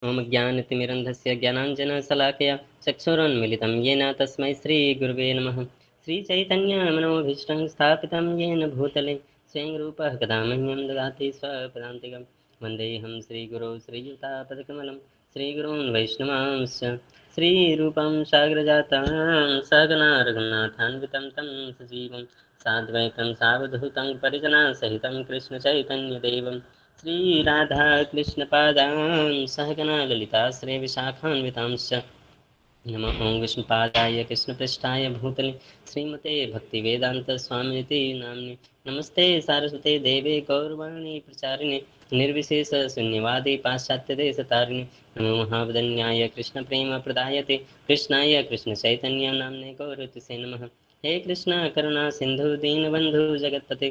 ओम ज्ञानतिमिरन्धस्य ज्ञानाञ्जनशलाकया चक्षुरुन्मिलितं येन तस्मै श्रीगुरुवे नमः। श्रीचैतन्यमनोभीष्टं स्थापितं येन भूतले स्वयं रूपः कदा मह्यं ददाति स्वपदान्तिकं। वन्देऽहं श्रीगुरौ श्रीयुतापदकमलं श्रीगुरून् वैष्णवांश्च श्रीरूपं साग्रजातं सहगना रघुनाथान्वितं तं सजीवं साद्वैतं सावधूतं परिजनसहितं कृष्णचैतन्यदेवं श्रीराधा कृष्णपादां सहगना ललिता श्रीविशाखान्वितांश्च नमः ॐ विष्णुपादाय कृष्णपृष्ठाय भूतले श्रीमते भक्तिवेदान्तस्वामिनिति नाम्नि नमस्ते सारस्वते देवे गौरवाणी प्रचारिणे निर्विशेषशून्यवादी पाश्चात्यदेशतारिणे नमो महावदन्याय कृष्णप्रेमप्रदायते कृष्णाय कृष्णचैतन्य नाम्ने गौरतिसे नमः। हे कृष्ण करुणा सिन्धु दीनबन्धु जगत्पते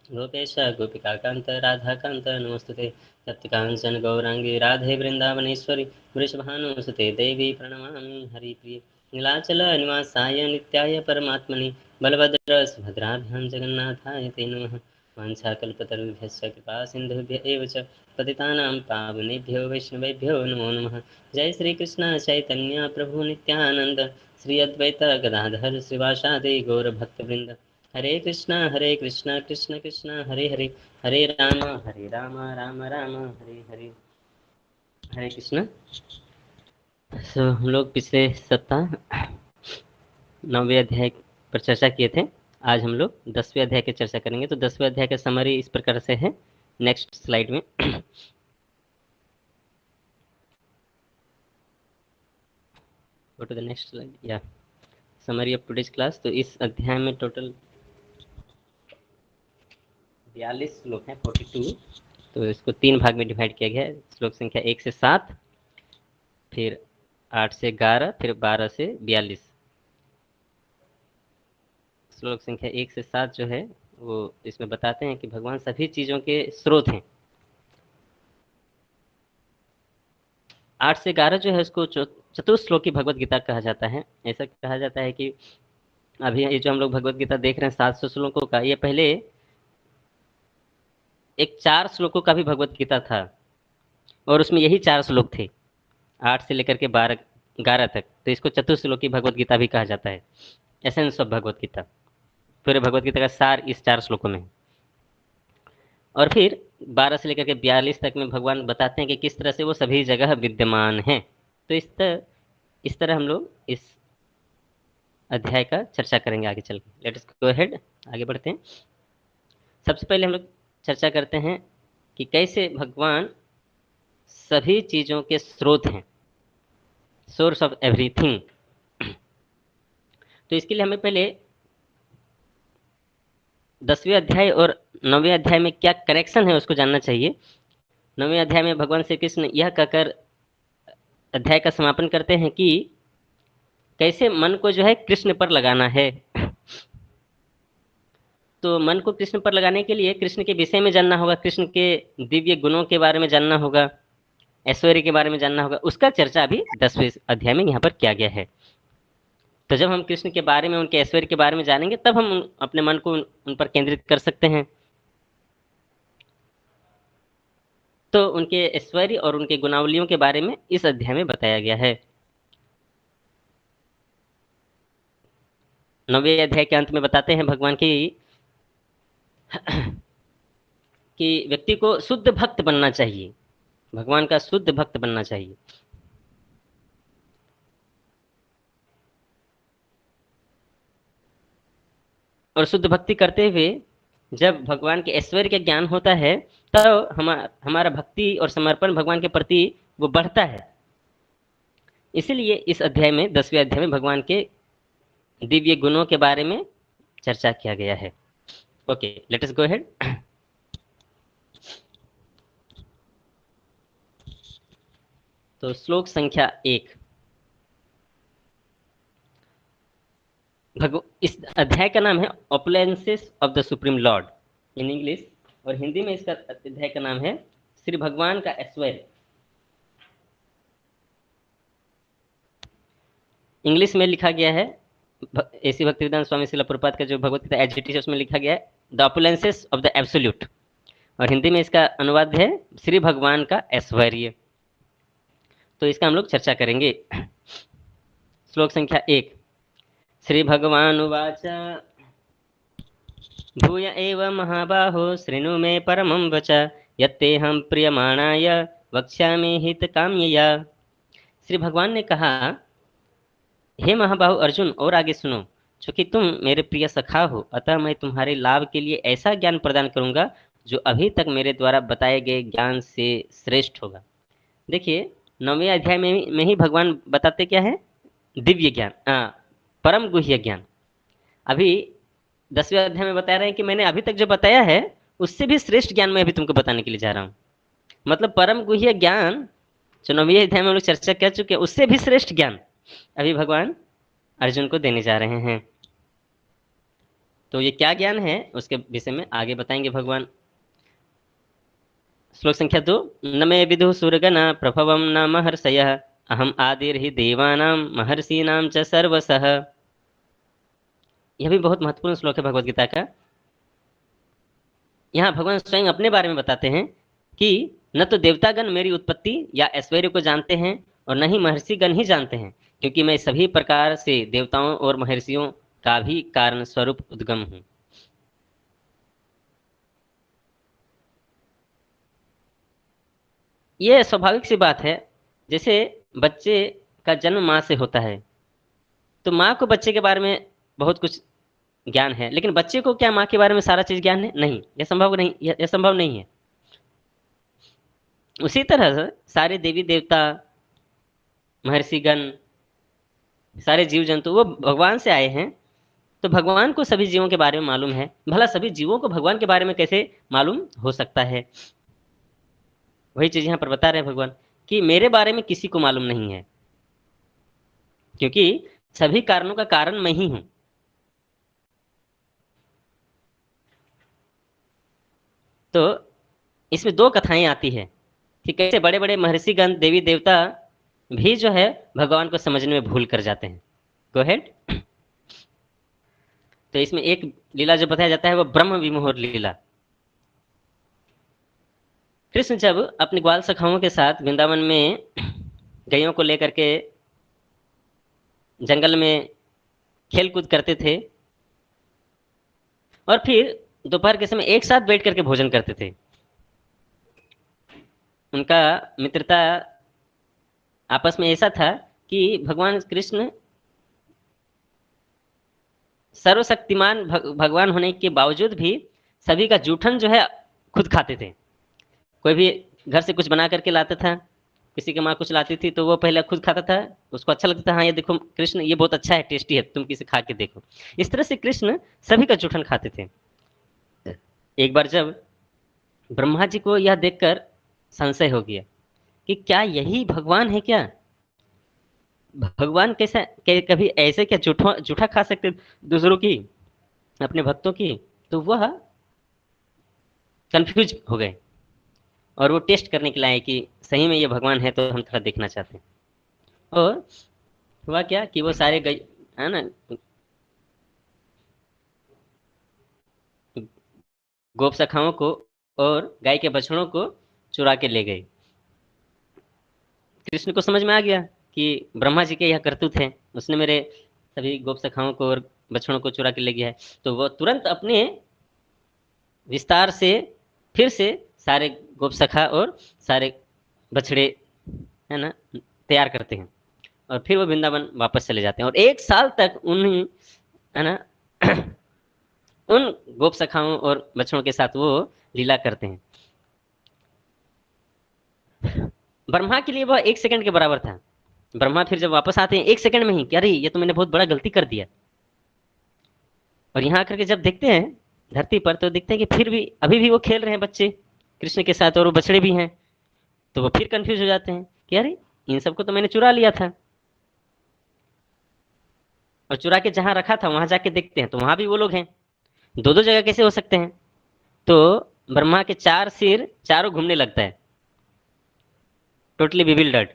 गोपेश गोपिकान्त राधाकान्त नमोस्तुते सत्यकाञ्चन गौराङ्गी राधे वृन्दावनेश्वरी वृषभानुसुते देवी प्रणमामि हरिप्रिये नीलाचल निवासाय नित्याय परमात्मने बलभद्र सुभद्राभ्यां जगन्नाथाय ते नमः। वाञ्छाकल्पतरुभ्यश्च कृपा सिन्धुभ्य एव च पतितानां पावनेभ्यो वैष्णवेभ्यो नमो नमः। जय श्रीकृष्ण चैतन्य प्रभु नित्यानन्द श्री अद्वैत गदाधर श्रीवासादि गौरभक्तवृन्द हरे कृष्णा कृष्ण कृष्ण हरे हरे हरे राम राम राम हरे हरे। हरे कृष्णा। हम लोग पिछले सप्ताह 9वें अध्याय पर चर्चा किए थे। आज हम लोग 10वें अध्याय की चर्चा करेंगे। तो 10वें अध्याय का समरी इस प्रकार से है, नेक्स्ट स्लाइड में। Go to the next slide. या समरी ऑफ टुडेज क्लास। तो इस अध्याय में टोटल 42 श्लोक हैं, 42। तो इसको 3 भाग में डिवाइड किया गया है। श्लोक संख्या 1 से 7, फिर 8 से 11, फिर 12 से 42। श्लोक संख्या 1 से 7 जो है वो इसमें बताते हैं कि भगवान सभी चीज़ों के स्रोत हैं। 8 से 11 जो है उसको चतुश्लोकी भगवत गीता कहा जाता है। ऐसा कहा जाता है कि अभी ये जो हम लोग भगवत गीता देख रहे हैं 700 श्लोकों का, ये पहले एक 4 श्लोकों का भी भगवत गीता था और उसमें यही 4 श्लोक थे, 8 से लेकर के 11 तक। तो इसको चतुश्लोकी भगवत गीता भी कहा जाता है। एसेंस ऑफ भगवत गीता, पूरे भगवत गीता का सार इस 4 श्लोकों में है। और फिर 12 से लेकर के 42 तक में भगवान बताते हैं कि किस तरह से वो सभी जगह विद्यमान हैं। तो इस तरह हम लोग इस अध्याय का चर्चा करेंगे आगे चल के। लेट अस गो अहेड, आगे बढ़ते हैं। सबसे पहले हम लोग चर्चा करते हैं कि कैसे भगवान सभी चीज़ों के स्रोत हैं, सोर्स ऑफ एवरीथिंग। तो इसके लिए हमें पहले 10वें अध्याय और 9वें अध्याय में क्या कनेक्शन है उसको जानना चाहिए। 9वें अध्याय में भगवान श्री कृष्ण यह कहकर अध्याय का समापन करते हैं कि कैसे मन को जो है कृष्ण पर लगाना है। तो मन को कृष्ण पर लगाने के लिए कृष्ण के विषय में जानना होगा, कृष्ण के दिव्य गुणों के बारे में जानना होगा, ऐश्वर्य के बारे में जानना होगा। उसका चर्चा अभी 10वें अध्याय में यहाँ पर किया गया है। तो जब हम कृष्ण के बारे में, उनके ऐश्वर्य के बारे में जानेंगे, तब हम अपने मन को उन पर केंद्रित कर सकते हैं। तो उनके ऐश्वर्य और उनके गुणावलियों के बारे में इस अध्याय में बताया गया है। 9वें अध्याय के अंत में बताते हैं भगवान की कि व्यक्ति को शुद्ध भक्त बनना चाहिए, भगवान का शुद्ध भक्त बनना चाहिए। और शुद्ध भक्ति करते हुए जब भगवान के ऐश्वर्य का ज्ञान होता है, तब हमारा भक्ति और समर्पण भगवान के प्रति वो बढ़ता है। इसीलिए इस अध्याय में, 10वें अध्याय में भगवान के दिव्य गुणों के बारे में चर्चा किया गया है। ओके, लेट अस गो अहेड। तो श्लोक संख्या 1। इस अध्याय का नाम है opulences of the supreme Lord in English, और हिंदी में इसका अध्याय का नाम है श्री भगवान का ऐश्वर्य। इंग्लिश में लिखा गया है, ऐसी भक्तिवेदांत स्वामी श्रील प्रभुपाद का जो भगवत गीता एजिटी है उसमें लिखा गया है the opulences of the absolute, और हिंदी में इसका अनुवाद है श्री भगवान का ऐश्वर्य। तो इसका हम लोग चर्चा करेंगे। श्लोक संख्या 1। श्री भगवान उवाच भूय एव महाबाहो शृणु मे परमं वच यत्तेऽहं प्रियमाणाय वक्ष्यामि हितकाम्यया। श्री भगवान ने कहा, हे महाबाहु अर्जुन, और आगे सुनो। चूंकि तुम मेरे प्रिय सखा हो, अतः मैं तुम्हारे लाभ के लिए ऐसा ज्ञान प्रदान करूंगा जो अभी तक मेरे द्वारा बताए गए ज्ञान से श्रेष्ठ होगा। देखिए, 9वें अध्याय में ही भगवान बताते क्या है? दिव्य ज्ञान, परम गुह्य ज्ञान। अभी 10वें अध्याय में बता रहे हैं कि मैंने अभी तक जो बताया है उससे भी श्रेष्ठ ज्ञान मैं अभी तुमको बताने के लिए जा रहा हूँ। मतलब परम गुह्य ज्ञान जो 9वें अध्याय में हम लोग चर्चा कर चुके हैं, उससे भी श्रेष्ठ ज्ञान अभी भगवान अर्जुन को देने जा रहे हैं। तो ये क्या ज्ञान है उसके विषय में आगे बताएंगे भगवान। श्लोक संख्या 2। न मे विदुः सुरगणा प्रभवं न महर्षयः अहम आदिर्हि देवानां महर्षीणां च सर्वसः। यह भी बहुत महत्वपूर्ण श्लोक है भगवद गीता का। यहाँ भगवान स्वयं अपने बारे में बताते हैं कि न तो देवतागण मेरी उत्पत्ति या ऐश्वर्य को जानते हैं और न ही महर्षिगण ही जानते हैं, क्योंकि मैं सभी प्रकार से देवताओं और महर्षियों का भी कारण स्वरूप उद्गम हूँ। यह स्वाभाविक सी बात है। जैसे बच्चे का जन्म माँ से होता है, तो माँ को बच्चे के बारे में बहुत कुछ ज्ञान है, लेकिन बच्चे को क्या माँ के बारे में सारा चीज ज्ञान है? नहीं, यह संभव नहीं, यह संभव नहीं है। उसी तरह से सारे देवी देवता, महर्षिगण, सारे जीव जंतु वो भगवान से आए हैं, तो भगवान को सभी जीवों के बारे में मालूम है। भला सभी जीवों को भगवान के बारे में कैसे मालूम हो सकता है? वही चीज यहाँ पर बता रहे हैं भगवान कि मेरे बारे में किसी को मालूम नहीं है, क्योंकि सभी कारणों का कारण मैं ही हूं। तो इसमें 2 कथाएं आती है कि कैसे बड़े बड़े महर्षिगण, देवी देवता भी जो है भगवान को समझने में भूल कर जाते हैं। गो हेड। तो इसमें एक लीला जो बताया जाता है वो ब्रह्म विमोह लीला। कृष्ण जब अपने ग्वाल सखाओं के साथ वृंदावन में गायों को लेकर के जंगल में खेल कूद करते थे और फिर दोपहर के समय एक साथ बैठ करके भोजन करते थे, उनका मित्रता आपस में ऐसा था कि भगवान कृष्ण सर्वशक्तिमान भगवान होने के बावजूद भी सभी का जूठन जो है खुद खाते थे। कोई भी घर से कुछ बना करके लाता था, किसी की माँ कुछ लाती थी तो वो पहले खुद खाता था, उसको अच्छा लगता था, हाँ ये देखो कृष्ण ये बहुत अच्छा है, टेस्टी है, तुम किसे खा के देखो। इस तरह से कृष्ण सभी का जूठन खाते थे। एक बार जब ब्रह्मा जी को यह देखकर संशय हो गया कि क्या यही भगवान है क्या? भगवान कैसा कभी ऐसे क्या जूठा खा सकते दूसरों की, अपने भक्तों की? तो वह कंफ्यूज हो गए और वो टेस्ट करने के लिए आए कि सही में ये भगवान है, तो हम थोड़ा देखना चाहते हैं। और हुआ क्या कि वो सारे गई है ना गोप सखाओं को और गाय के बछड़ों को चुरा के ले गए। कृष्ण को समझ में आ गया कि ब्रह्मा जी के यह करतूत हैं, उसने मेरे सभी गोप सखाओं को और बछड़ों को चुरा के ले गया है। तो वो तुरंत अपने विस्तार से फिर से सारे गोप सखा और सारे बछड़े है ना तैयार करते हैं और फिर वो वृंदावन वापस चले जाते हैं और 1 साल तक उन्हीं है ना उन गोप सखाओं और बछड़ों के साथ वो लीला करते हैं। ब्रह्मा के लिए वह 1 सेकंड के बराबर था। ब्रह्मा फिर जब वापस आते हैं 1 सेकंड में ही कि अरे ये तो मैंने बहुत बड़ा गलती कर दिया। और यहाँ आकर के जब देखते हैं धरती पर तो देखते हैं कि फिर भी अभी भी वो खेल रहे हैं बच्चे कृष्ण के साथ और वो बछड़े भी हैं। तो वो फिर कंफ्यूज हो जाते हैं कि अरे इन सबको तो मैंने चुरा लिया था, और चुरा के जहां रखा था वहां जाके देखते हैं तो वहां भी वो लोग हैं। 2 जगह कैसे हो सकते हैं? तो ब्रह्मा के 4 सिर चारों घूमने लगता है, टोटली बिविल्डर्ड।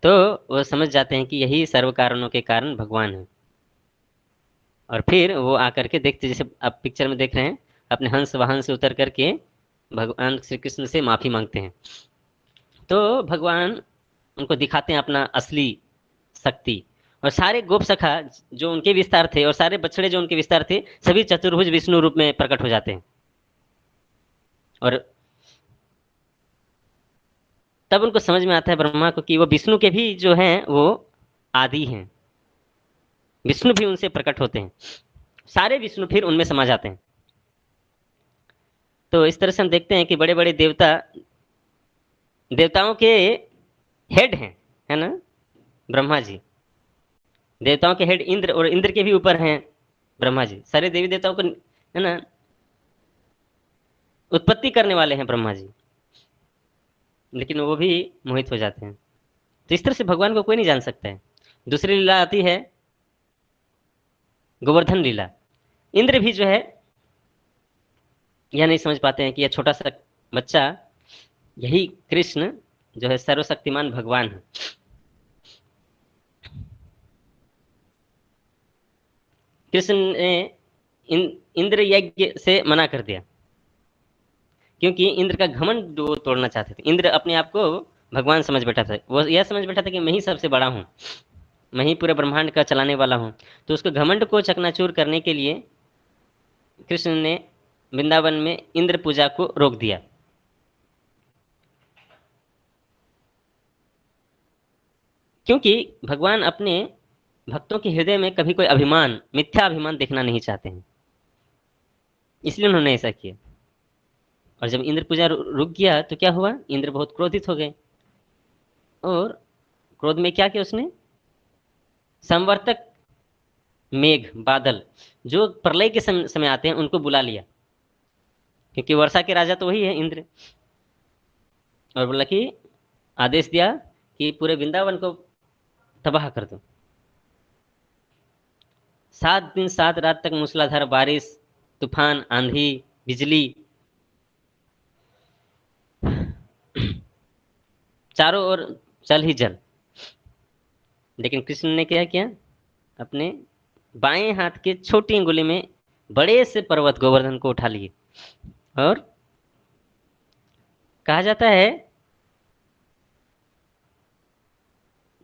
तो वो समझ जाते हैं कि यही सर्व कारणों के कारण भगवान है। और फिर वो आकर के देखते, जैसे आप पिक्चर में देख रहे हैं, अपने हंस वाहन से उतर करके भगवान श्री कृष्ण से माफी मांगते हैं। तो भगवान उनको दिखाते हैं अपना असली शक्ति। और सारे गोप सखा जो उनके विस्तार थे और सारे बछड़े जो उनके विस्तार थे, सभी चतुर्भुज विष्णु रूप में प्रकट हो जाते हैं। और तब उनको समझ में आता है ब्रह्मा को कि वो विष्णु के भी जो हैं वो आदि हैं, विष्णु भी उनसे प्रकट होते हैं, सारे विष्णु फिर उनमें समा जाते हैं। तो इस तरह से हम देखते हैं कि बड़े बड़े देवता देवताओं के हेड हैं, है ना, ब्रह्मा जी। देवताओं के हेड इंद्र, और इंद्र के भी ऊपर हैं ब्रह्मा जी। सारे देवी देवताओं को, है ना, उत्पत्ति करने वाले हैं ब्रह्मा जी, लेकिन वो भी मोहित हो जाते हैं। तो इस तरह से भगवान को कोई नहीं जान सकता है। दूसरी लीला आती है गोवर्धन लीला। इंद्र भी जो है यह नहीं समझ पाते हैं कि यह छोटा सा बच्चा, यही कृष्ण जो है सर्वशक्तिमान भगवान है। कृष्ण ने इंद्र यज्ञ से मना कर दिया, क्योंकि इंद्र का घमंड वो तोड़ना चाहते थे। इंद्र अपने आप को भगवान समझ बैठा था, वो यह समझ बैठा था कि मैं ही सबसे बड़ा हूँ, मैं ही पूरे ब्रह्मांड का चलाने वाला हूँ। तो उसको घमंड को चकनाचूर करने के लिए कृष्ण ने वृंदावन में इंद्र पूजा को रोक दिया। क्योंकि भगवान अपने भक्तों के हृदय में कभी कोई अभिमान, मिथ्या अभिमान देखना नहीं चाहते हैं, इसलिए उन्होंने ऐसा किया। और जब इंद्र पूजा रुक गया तो क्या हुआ, इंद्र बहुत क्रोधित हो गए, और क्रोध में क्या किया उसने, संवर्तक मेघ, बादल जो प्रलय के समय आते हैं उनको बुला लिया, क्योंकि वर्षा के राजा तो वही है इंद्र। और बोला कि आदेश दिया कि पूरे वृंदावन को तबाह कर दो। 7 दिन 7 रात तक मूसलाधार बारिश, तूफान, आंधी, बिजली, चारों ओर जल ही जल। लेकिन कृष्ण ने क्या किया, अपने बाएं हाथ के छोटी अंगुली में बड़े से पर्वत गोवर्धन को उठा लिए। और कहा जाता है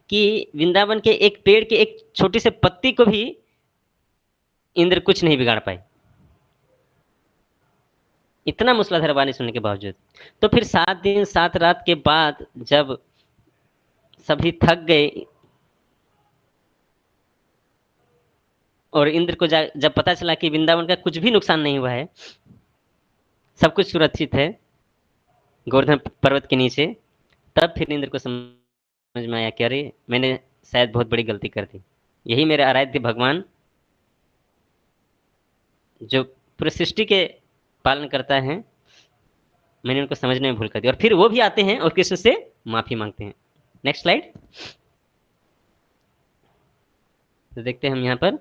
कि वृंदावन के एक पेड़ के एक छोटी से पत्ती को भी इंद्र कुछ नहीं बिगाड़ पाए, इतना मूसलाधार बारिश होने के बावजूद। तो फिर 7 दिन 7 रात के बाद जब सभी थक गए और इंद्र को जब पता चला कि वृंदावन का कुछ भी नुकसान नहीं हुआ है, सब कुछ सुरक्षित है गोवर्धन पर्वत के नीचे, तब फिर इंद्र को समझ में आया कि अरे मैंने शायद बहुत बड़ी गलती कर दी। यही मेरे आराध्य भगवान जो पूरे सृष्टि के पालन करता है, मैंने उनको समझने में भूल कर दी। और फिर वो भी आते हैं और कृष्ण से माफी मांगते हैं। Next slide. तो देखते हैं हम यहाँ पर,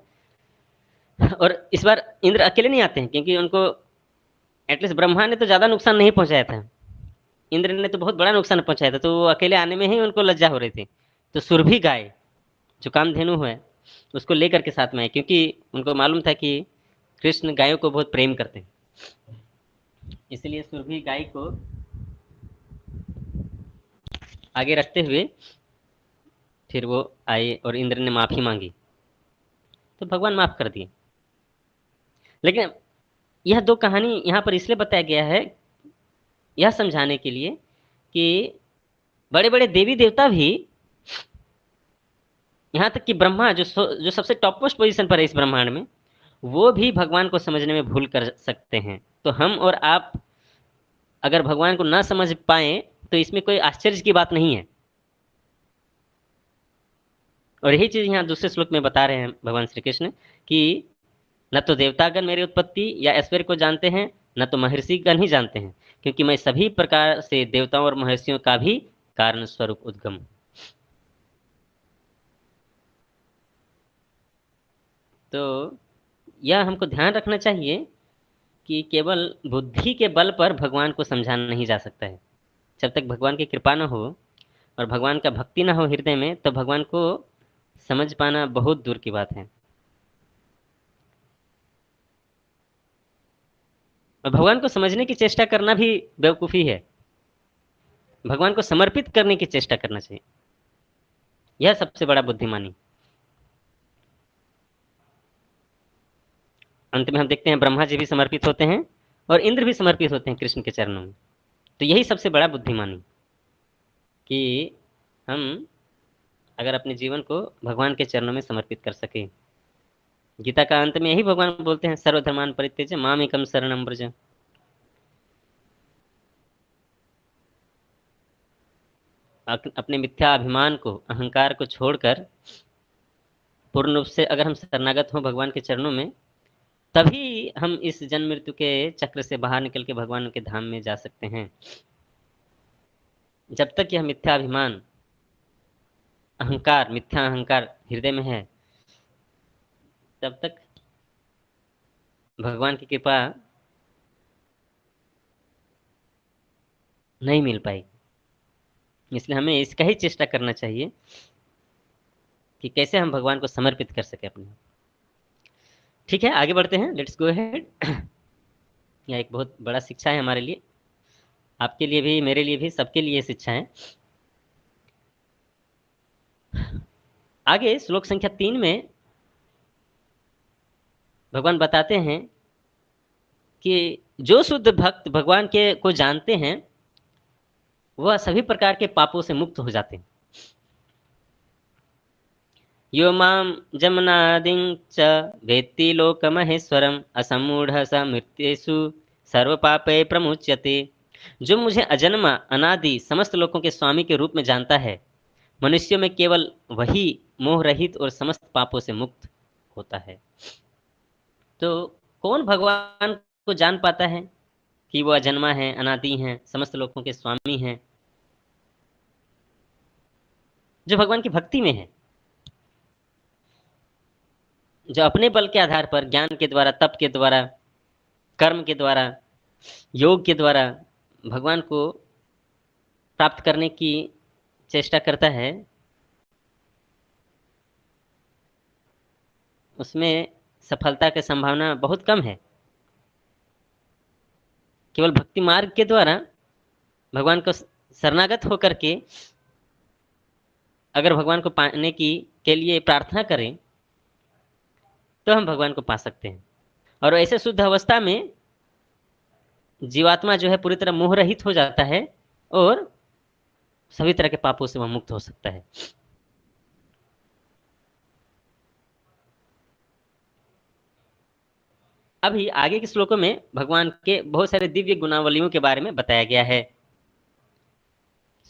और इस बार इंद्र अकेले नहीं आते हैं, क्योंकि उनको एटलीस्ट ब्रह्मा ने तो ज्यादा नुकसान नहीं पहुंचाया था, इंद्र ने तो बहुत बड़ा नुकसान पहुंचाया था, तो वो अकेले आने में ही उनको लज्जा हो रही थी। तो सुरभि गाय जो कामधेनु है उसको लेकर के साथ में आए, क्योंकि उनको मालूम था कि कृष्ण गायों को बहुत प्रेम करते हैं, इसलिए सुरभि गाय को आगे रखते हुए फिर वो आए और इंद्र ने माफी मांगी, तो भगवान माफ कर दिए। लेकिन यह दो कहानी यहाँ पर इसलिए बताया गया है, यह समझाने के लिए कि बड़े बड़े देवी देवता भी, यहाँ तक कि ब्रह्मा जो सबसे टॉप मोस्ट पोजीशन पर है इस ब्रह्मांड में, वो भी भगवान को समझने में भूल कर सकते हैं। तो हम और आप अगर भगवान को ना समझ पाए तो इसमें कोई आश्चर्य की बात नहीं है। और यही चीज यहाँ दूसरे श्लोक में बता रहे हैं भगवान श्री कृष्ण कि न तो देवतागण मेरी उत्पत्ति या ऐश्वर्य को जानते हैं, न तो महर्षिगण ही जानते हैं, क्योंकि मैं सभी प्रकार से देवताओं और महर्षियों का भी कारण स्वरूप उद्गम। तो यह हमको ध्यान रखना चाहिए कि केवल बुद्धि के बल पर भगवान को समझा नहीं जा सकता है। जब तक भगवान की कृपा न हो और भगवान का भक्ति न हो हृदय में, तो भगवान को समझ पाना बहुत दूर की बात है। और भगवान को समझने की चेष्टा करना भी बेवकूफ़ी है। भगवान को समर्पित करने की चेष्टा करना चाहिए। यह सबसे बड़ा बुद्धिमानी। अंत में हम देखते हैं ब्रह्मा जी भी समर्पित होते हैं और इंद्र भी समर्पित होते हैं कृष्ण के चरणों में। तो यही सबसे बड़ा बुद्धिमानी कि हम अगर अपने जीवन को भगवान के चरणों में समर्पित कर सके। गीता का अंत में यही भगवान बोलते हैं, सर्वधर्मान परित्यज्य माम एकम शरणम व्रज। अपने मिथ्या अभिमान को, अहंकार को छोड़कर पूर्ण रूप से अगर हम शरणागत हों भगवान के चरणों में, तभी हम इस जन्म मृत्यु के चक्र से बाहर निकल के भगवान के धाम में जा सकते हैं। जब तक यह मिथ्या अभिमान, अहंकार, मिथ्या अहंकार हृदय में है, तब तक भगवान की कृपा नहीं मिल पाएगी। इसलिए हमें इसका ही चेष्टा करना चाहिए कि कैसे हम भगवान को समर्पित कर सके अपने। ठीक है, आगे बढ़ते हैं, लेट्स गो अहेड। यह एक बहुत बड़ा शिक्षा है हमारे लिए, आपके लिए भी, मेरे लिए भी, सबके लिए शिक्षा है। आगे श्लोक संख्या 3 में भगवान बताते हैं कि जो शुद्ध भक्त भगवान के को जानते हैं वह सभी प्रकार के पापों से मुक्त हो जाते हैं। यो माम जमनादिं च वेत्ति लोकमहेश्वरम असमूढ़ स मृत्येषु सर्व पापे प्रमुच्यते। जो मुझे अजन्मा अनादि समस्त लोकों के स्वामी के रूप में जानता है, मनुष्यों में केवल वही मोह रहित और समस्त पापों से मुक्त होता है। तो कौन भगवान को जान पाता है कि वो अजन्मा है, अनादि हैं, समस्त लोकों के स्वामी हैं? जो भगवान की भक्ति में है, जो अपने बल के आधार पर, ज्ञान के द्वारा, तप के द्वारा, कर्म के द्वारा, योग के द्वारा भगवान को प्राप्त करने की चेष्टा करता है, उसमें सफलता की संभावना बहुत कम है। केवल भक्ति मार्ग के द्वारा भगवान को शरणागत होकर के अगर भगवान को पाने की के लिए प्रार्थना करें तो हम भगवान को पा सकते हैं। और ऐसे शुद्ध अवस्था में जीवात्मा जो है पूरी तरह मोह रहित हो जाता है और सभी तरह के पापों से वह मुक्त हो सकता है। अभी आगे के श्लोकों में भगवान के बहुत सारे दिव्य गुणावलियों के बारे में बताया गया है,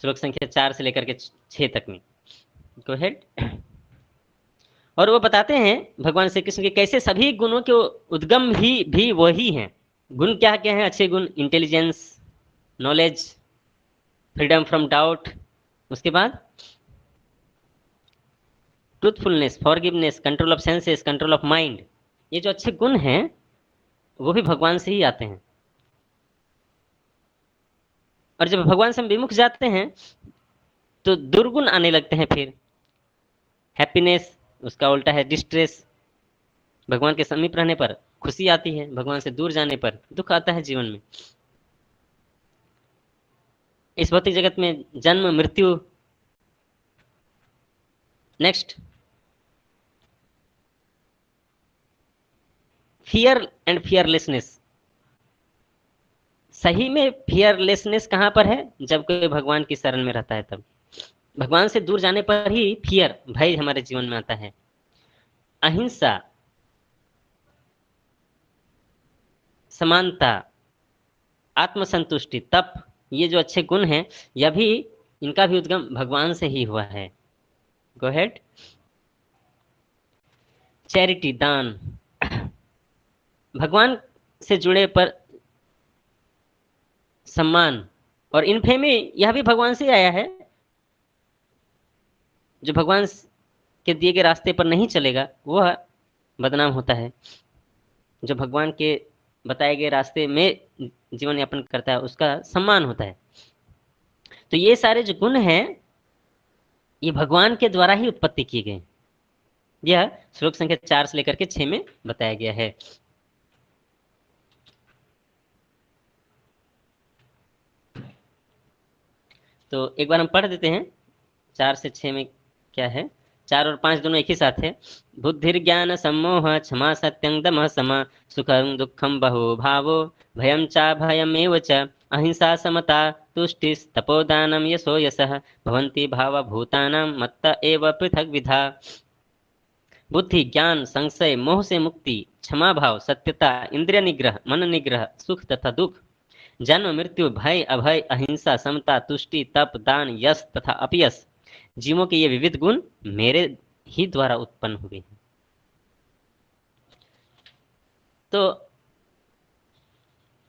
श्लोक संख्या 4 से लेकर के 6 तक में। Go ahead. और वो बताते हैं भगवान श्री कृष्ण के कैसे सभी गुणों के उद्गम भी वही हैं। गुण क्या क्या हैं? अच्छे गुण, intelligence, knowledge, freedom from doubt, उसके बाद truthfulness, forgiveness, control of senses, control of mind. ये जो अच्छे गुण हैं वो भी भगवान से ही आते हैं। और जब भगवान से हम विमुख जाते हैं तो दुर्गुण आने लगते हैं। फिर हैप्पीनेस, उसका उल्टा है डिस्ट्रेस। भगवान के समीप रहने पर खुशी आती है, भगवान से दूर जाने पर दुख आता है जीवन में। इस भौतिक जगत में जन्म मृत्यु। Next, fear and fearlessness. सही में फियरलेसनेस कहां पर है? जब कोई भगवान की शरण में रहता है तब। भगवान से दूर जाने पर ही फियर, भय हमारे जीवन में आता है। अहिंसा, समानता, आत्मसंतुष्टि, तप, ये जो अच्छे गुण हैं यह भी, इनका भी उद्गम भगवान से ही हुआ है। Go ahead. चैरिटी, दान, भगवान से जुड़े पर सम्मान और इनफेमी, यह भी भगवान से आया है। जो भगवान के दिए गए रास्ते पर नहीं चलेगा वह बदनाम होता है। जो भगवान के बताए गए रास्ते में जीवन यापन करता है उसका सम्मान होता है। तो ये सारे जो गुण हैं ये भगवान के द्वारा ही उत्पत्ति किए गए। यह श्लोक संख्या 4 से लेकर के 6 में बताया गया है। तो एक बार हम पढ़ देते हैं 4 से 6 में क्या है। 4 और 5 दोनों एक ही साथ है। बुद्धिर्ज्ञान सम्मोह क्षमा सत्यं दमः सम सुखं दुःखं बहु भावो भयं च भयमेव च अहिंसा समता तुष्टिस्तपोदानं यशो यशः भवन्ति भावभूतानां मत्त एव पृथग्विधा। बुद्धि, ज्ञान, संशय, मोह से मुक्ति, क्षमा भाव, सत्यता, इंद्रिय निग्रह, मन निग्रह, सुख तथा दुख, जन्म मृत्यु, भय अभय, अहिंसा, समता, तुष्टि, तप, दान, यश तथा अपयश, जीवों के ये विविध गुण मेरे ही द्वारा उत्पन्न हुए हैं। तो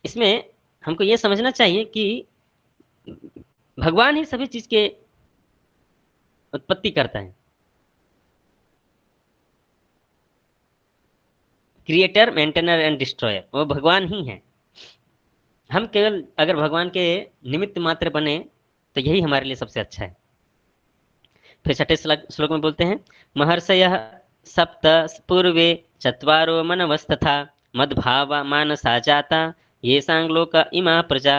इसमें हमको ये समझना चाहिए कि भगवान ही सभी चीज के उत्पत्ति करता है। क्रिएटर, मेंटेनर एंड डिस्ट्रॉयर वो भगवान ही है। हम केवल अगर भगवान के निमित्त मात्र बने तो यही हमारे लिए सबसे अच्छा है। फिर 6ठे श्लोक में बोलते हैं, महर्षयः सप्त पूर्वे चत्वारो मनवस्तथा मद्भावा मानसा जाता येषां लोक इमा प्रजा।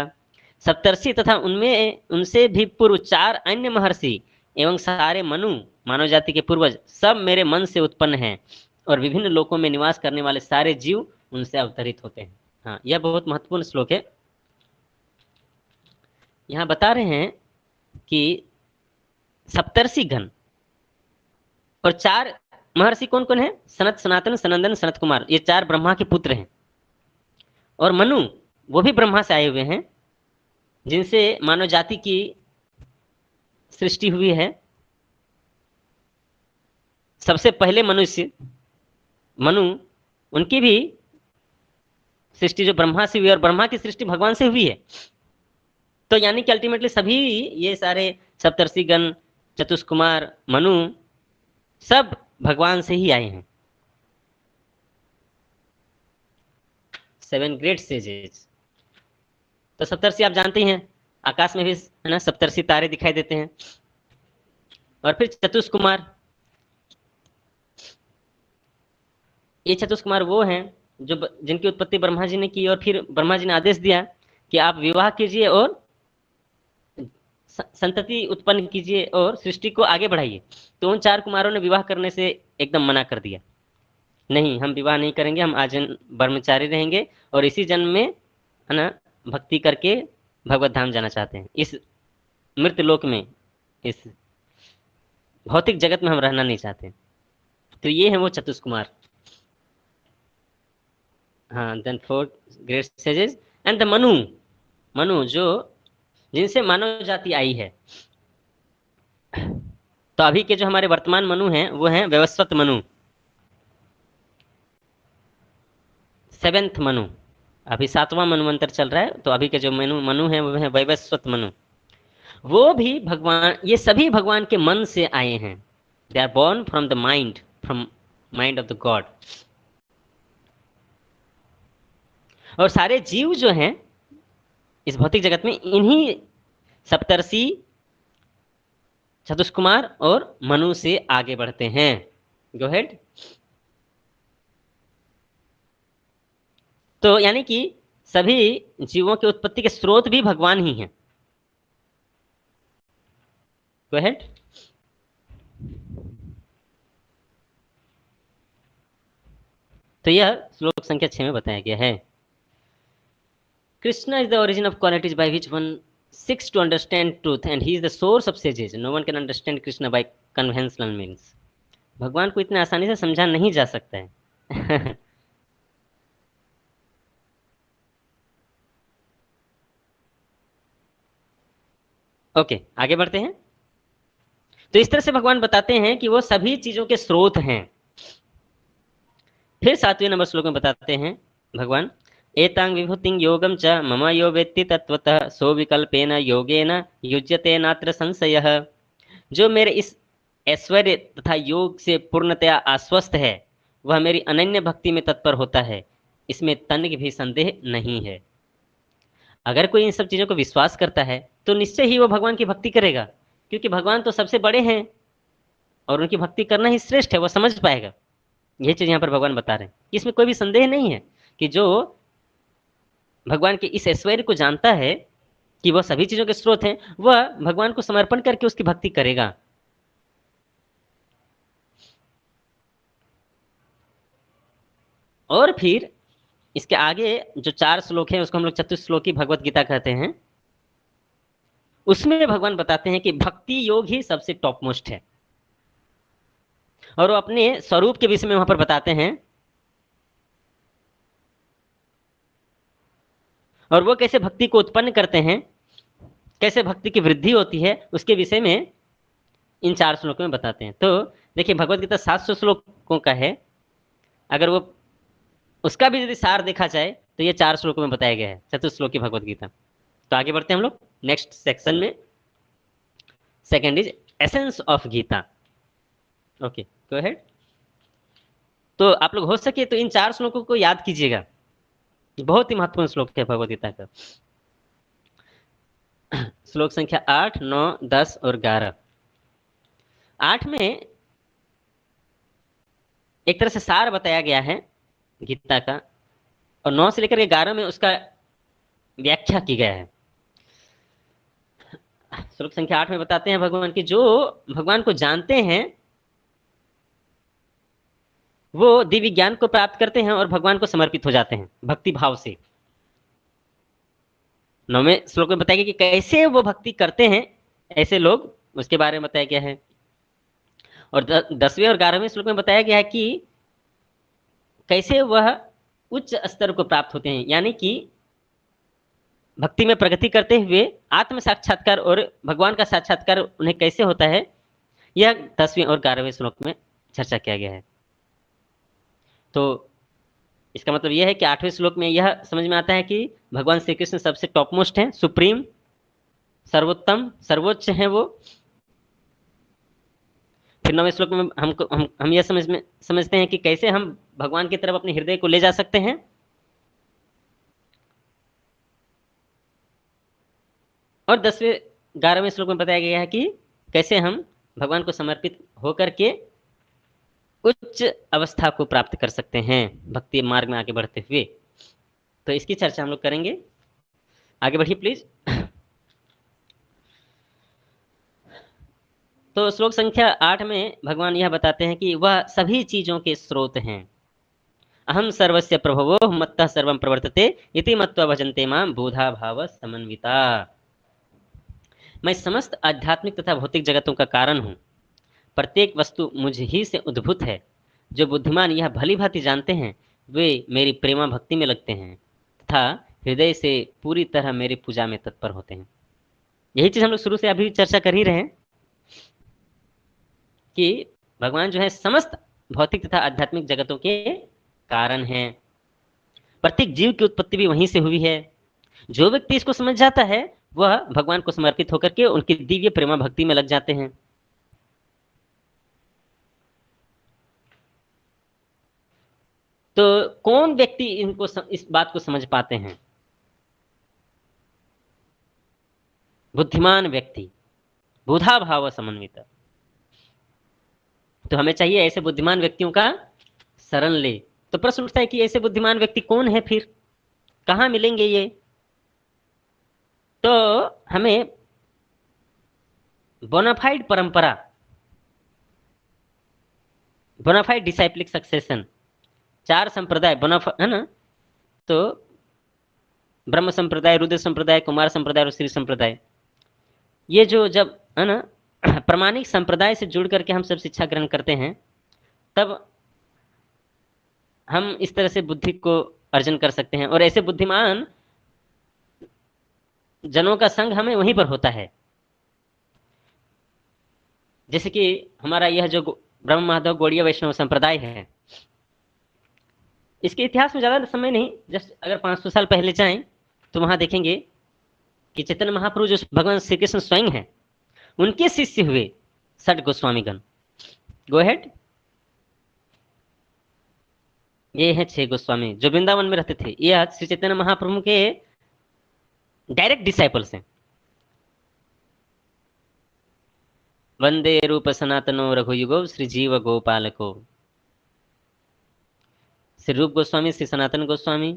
सप्तर्षि तथा उनमें उनसे भी पूर्व 4 अन्य महर्षि एवं सारे मनु मानव जाति के पूर्वज सब मेरे मन से उत्पन्न हैं और विभिन्न लोकों में निवास करने वाले सारे जीव उनसे अवतरित होते हैं। हाँ, यह बहुत महत्वपूर्ण श्लोक है। यहाँ बता रहे हैं कि सप्तर्षि गण और 4 महर्षि कौन कौन है? सनत, सनातन, सनंदन, सनत कुमार, ये 4 ब्रह्मा के पुत्र हैं। और मनु वो भी ब्रह्मा से आए हुए हैं, जिनसे मानव जाति की सृष्टि हुई है। सबसे पहले मनुष्य मनु, उनकी भी सृष्टि जो ब्रह्मा से हुई और ब्रह्मा की सृष्टि भगवान से हुई है। तो यानी कि अल्टीमेटली सभी ये सारे सप्तर्षिगण, चतुष्कुमार, मनु सब भगवान से ही आए हैं। 7 ग्रेट सेजेस। तो सप्तर्षि आप जानते ही हैं, आकाश में भी है ना सप्तर्षि तारे दिखाई देते हैं। और फिर चतुष्कुमार, ये चतुष्कुमार वो हैं जो जिनकी उत्पत्ति ब्रह्मा जी ने की और फिर ब्रह्मा जी ने आदेश दिया कि आप विवाह कीजिए और संतति उत्पन्न कीजिए और सृष्टि को आगे बढ़ाइए। तो उन 4 कुमारों ने विवाह करने से एकदम मना कर दिया, नहीं हम विवाह नहीं करेंगे, हम आजीवन ब्रह्मचारी रहेंगे और इसी जन्म में है ना भक्ति करके भगवत धाम जाना चाहते हैं। इस मृत लोक में, इस भौतिक जगत में हम रहना नहीं चाहते। तो ये है वो चतुष्कुमार। हाँ, then 4 great sages and the Manu, Manu जो जिनसे मानव जाति आई है। तो अभी के जो हमारे वर्तमान मनु हैं वो हैं वैवस्वत मनु, 7th मनु। अभी 7वां मनुवंतर चल रहा है, तो अभी के जो मनु हैं वो हैं वैवस्वत मनु। वो भी भगवान, ये सभी भगवान के मन से आए हैं। They are born from the mind, from mind of the God. और सारे जीव जो हैं इस भौतिक जगत में इन्हीं सप्तर्षि, चतुष्कुमार और मनु से आगे बढ़ते हैं। गो हेड। तो यानी कि सभी जीवों की उत्पत्ति के स्रोत भी भगवान ही हैं। गो हेड। तो यह श्लोक संख्या 6 में बताया गया है। Krishna is the origin of qualities by which one seeks to understand truth and he is the source of sages. No one can understand Krishna by conventional means. भगवान को इतने आसानी से समझा नहीं जा सकता है। ओके, आगे बढ़ते हैं। तो इस तरह से भगवान बताते हैं कि वो सभी चीजों के स्रोत हैं। फिर 7वें नंबर श्लोक में बताते हैं भगवान, एतांग विभूतिं योगम च मम यो वेत्ति तत्वतः सो विकल्पेन योगेन युज्यते नात्र संशयः। जो मेरे इस ऐश्वर्य तथा योग से पूर्णतया आश्वस्त है वह मेरी अनन्य भक्ति में तत्पर होता है, इसमें तनिक भी संदेह नहीं है। अगर कोई इन सब चीज़ों को विश्वास करता है तो निश्चय ही वो भगवान की भक्ति करेगा, क्योंकि भगवान तो सबसे बड़े हैं और उनकी भक्ति करना ही श्रेष्ठ है, वो समझ पाएगा। यही चीज़ यहाँ पर भगवान बता रहे हैं। इसमें कोई भी संदेह नहीं है कि जो भगवान के इस ऐश्वर्य को जानता है कि वह सभी चीजों के स्रोत हैं, वह भगवान को समर्पण करके उसकी भक्ति करेगा। और फिर इसके आगे जो 4 श्लोक हैं उसको हम लोग चतुश्लोकी भगवत गीता कहते हैं। उसमें भगवान बताते हैं कि भक्ति योग ही सबसे टॉप मोस्ट है, और वो अपने स्वरूप के विषय में वहां पर बताते हैं, और वो कैसे भक्ति को उत्पन्न करते हैं, कैसे भक्ति की वृद्धि होती है, उसके विषय में इन 4 श्लोकों में बताते हैं। तो देखिए, भगवत गीता 700 श्लोकों का है। अगर वो उसका भी यदि सार देखा जाए तो ये 4 श्लोकों में बताया गया है, चतुश्लोकी भगवत गीता। तो आगे बढ़ते हैं हम लोग नेक्स्ट सेक्शन में। Second is essence of Gita. Okay, go ahead. तो आप लोग हो सके तो इन 4 श्लोकों को याद कीजिएगा, बहुत ही महत्वपूर्ण श्लोक है भगवत गीता का। श्लोक संख्या 8, 9, 10 और 11। 8 में एक तरह से सार बताया गया है गीता का, और 9 से लेकर 11 में उसका व्याख्या की गया है। श्लोक संख्या 8 में बताते हैं भगवान की जो भगवान को जानते हैं वो दिव्य ज्ञान को प्राप्त करते हैं और भगवान को समर्पित हो जाते हैं भक्ति भाव से। 9वें श्लोक में बताया गया कि कैसे वो भक्ति करते हैं ऐसे लोग, उसके बारे में बताया गया है। और 10वें और 11वें श्लोक में बताया गया है कि कैसे वह उच्च स्तर को प्राप्त होते हैं, यानी कि भक्ति में प्रगति करते हुए आत्म साक्षात्कार और भगवान का साक्षात्कार उन्हें कैसे होता है, यह 10वें और 11वें श्लोक में चर्चा किया गया है। तो इसका मतलब यह है कि 8वें श्लोक में यह समझ में आता है कि भगवान श्री कृष्ण सबसे टॉप मोस्ट हैं, सुप्रीम, सर्वोत्तम, सर्वोच्च हैं वो। फिर 9वें श्लोक में हम यह समझते हैं कि कैसे हम भगवान की तरफ अपने हृदय को ले जा सकते हैं। और 10वें 11वें श्लोक में बताया गया है कि कैसे हम भगवान को समर्पित होकर के उच्च अवस्था को प्राप्त कर सकते हैं भक्ति मार्ग में आगे बढ़ते हुए। तो इसकी चर्चा हम लोग करेंगे। आगे बढ़िए प्लीज। तो श्लोक संख्या 8 में भगवान यह बताते हैं कि वह सभी चीजों के स्रोत हैं। अहम सर्वस्य प्रभवो मत्तः सर्वं प्रवर्तते इति मत्वा भजन्ते मां बुधा भाव समन्विता। मैं समस्त आध्यात्मिक तथा भौतिक जगतों का कारण हूँ। प्रत्येक वस्तु मुझ ही से उद्भूत है। जो बुद्धिमान यह भली भांति जानते हैं वे मेरी प्रेमा भक्ति में लगते हैं तथा हृदय से पूरी तरह मेरी पूजा में तत्पर होते हैं। यही चीज हम लोग शुरू से अभी चर्चा कर ही रहे हैं कि भगवान जो है समस्त भौतिक तथा आध्यात्मिक जगतों के कारण हैं। प्रत्येक जीव की उत्पत्ति भी वहीं से हुई है। जो व्यक्ति इसको समझ जाता है वह भगवान को समर्पित होकर के उनकी दिव्य प्रेमा भक्ति में लग जाते हैं। तो कौन व्यक्ति इनको इस बात को समझ पाते हैं? बुद्धिमान व्यक्ति, बुधा भाव समन्वित। तो हमें चाहिए ऐसे बुद्धिमान व्यक्तियों का शरण ले। तो प्रश्न उठता है कि ऐसे बुद्धिमान व्यक्ति कौन है, फिर कहां मिलेंगे ये? तो हमें बोनाफाइड परंपरा, बोनाफाइड डिसाइप्लिक सक्सेशन, 4 संप्रदाय है ना, तो ब्रह्म संप्रदाय, रुद्र संप्रदाय, कुमार संप्रदाय और श्री संप्रदाय, ये जो जब है ना प्रामाणिक संप्रदाय से जुड़ करके हम सब शिक्षा ग्रहण करते हैं तब हम इस तरह से बुद्धि को अर्जन कर सकते हैं। और ऐसे बुद्धिमान जनों का संग हमें वहीं पर होता है। जैसे कि हमारा यह जो ब्रह्म माधव गौड़ीय वैष्णव संप्रदाय है, इसके इतिहास में ज्यादा समय नहीं, जस्ट अगर 500 साल पहले जाएं तो वहां देखेंगे कि चैतन्य महाप्रभु जो भगवान श्री कृष्ण स्वयं है उनके शिष्य हुए 6 गोस्वामीगण। Go ahead. ये है 6 गोस्वामी जो वृंदावन में रहते थे। ये श्री चैतन्य महाप्रभु के डायरेक्ट डिसाइपल्स हैं। वंदे रूप सनातनो रघुयुगो श्री जीव गोपालको। श्री रूप गोस्वामी, श्री सनातन गोस्वामी,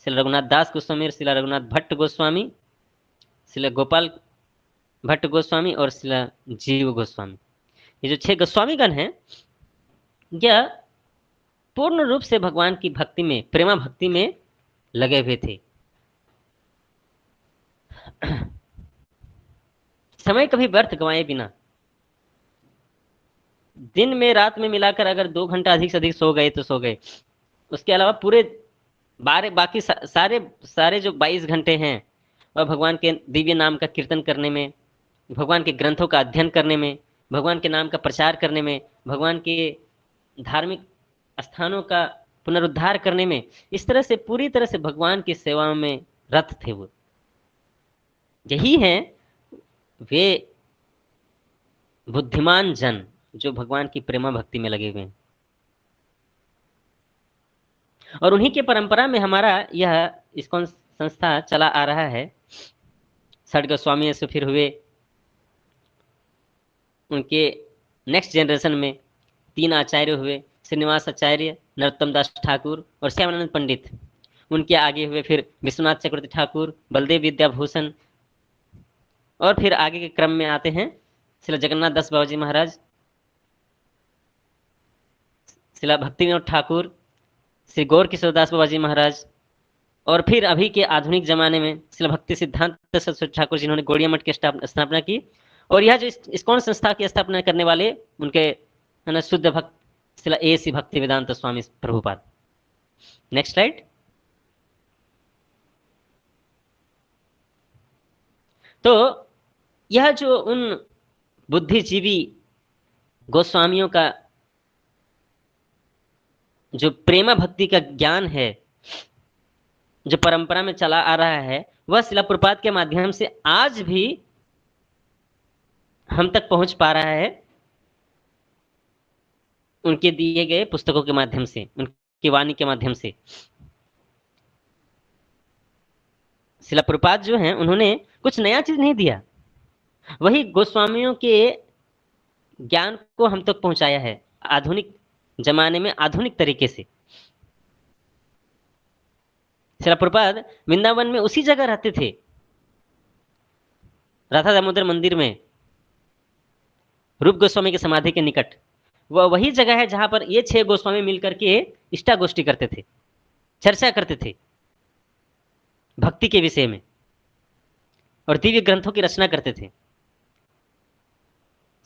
श्री रघुनाथ दास गोस्वामी, श्री रघुनाथ भट्ट गोस्वामी, श्रील गोपाल भट्ट गोस्वामी और श्रील जीव गोस्वामी। ये जो 6 गोस्वामीगण हैं, यह पूर्ण रूप से भगवान की भक्ति में, प्रेमा भक्ति में लगे हुए थे। समय कभी व्यर्थ गंवाए बिना, दिन में रात में मिलाकर अगर 2 घंटा अधिक से अधिक सो गए तो सो गए, उसके अलावा पूरे बाकी सारे सारे जो 22 घंटे हैं वह भगवान के दिव्य नाम का कीर्तन करने में, भगवान के ग्रंथों का अध्ययन करने में, भगवान के नाम का प्रचार करने में, भगवान के धार्मिक स्थानों का पुनरुद्धार करने में, इस तरह से पूरी तरह से भगवान की सेवा में रत थे वो। यही हैं वे बुद्धिमान जन जो भगवान की प्रेमा भक्ति में लगे हुए हैं। और उन्हीं के परंपरा में हमारा यह इस्कॉन संस्था चला आ रहा है। 6 गोस्वामी से फिर हुए, उनके नेक्स्ट जनरेशन में 3 आचार्य हुए, श्रीनिवास आचार्य, नरोत्तम दास ठाकुर और श्यामानंद पंडित। उनके आगे हुए फिर विश्वनाथ चक्रवर्ती ठाकुर, बलदेव विद्याभूषण, और फिर आगे के क्रम में आते हैं श्री जगन्नाथ दास बाबा जी महाराज, श्री भक्ति विनोद ठाकुर, श्री गौर किशोर दास बाबा जी महाराज, और फिर अभी के आधुनिक जमाने में श्री भक्ति सिद्धांत सरस्वती ठाकुर जिन्होंने गौड़िया मठ की स्थापना की। और यह जो इस्कॉन संस्था की स्थापना करने वाले उनके शुद्ध भक्त Shri A.C. Bhakti Vedanta Swami Prabhupada. Next slide. तो यह जो उन बुद्धिजीवी गोस्वामियों का जो प्रेमा भक्ति का ज्ञान है, जो परंपरा में चला आ रहा है, वह शिला प्रभुपाद के माध्यम से आज भी हम तक पहुंच पा रहा है, उनके दिए गए पुस्तकों के माध्यम से, उनकी वाणी के माध्यम से। शिला प्रभुपाद जो हैं, उन्होंने कुछ नया चीज नहीं दिया, वही गोस्वामियों के ज्ञान को हम तक पहुंचाया है आधुनिक जमाने में, आधुनिक तरीके से। शिला प्रभुपाद वृंदावन में उसी जगह रहते थे, राधा दामोदर मंदिर में, रूप गोस्वामी की समाधि के निकट। वह वही जगह है जहां पर ये 6 गोस्वामी मिलकर के इष्टा गोष्ठी करते थे, चर्चा करते थे भक्ति के विषय में, और दिव्य ग्रंथों की रचना करते थे।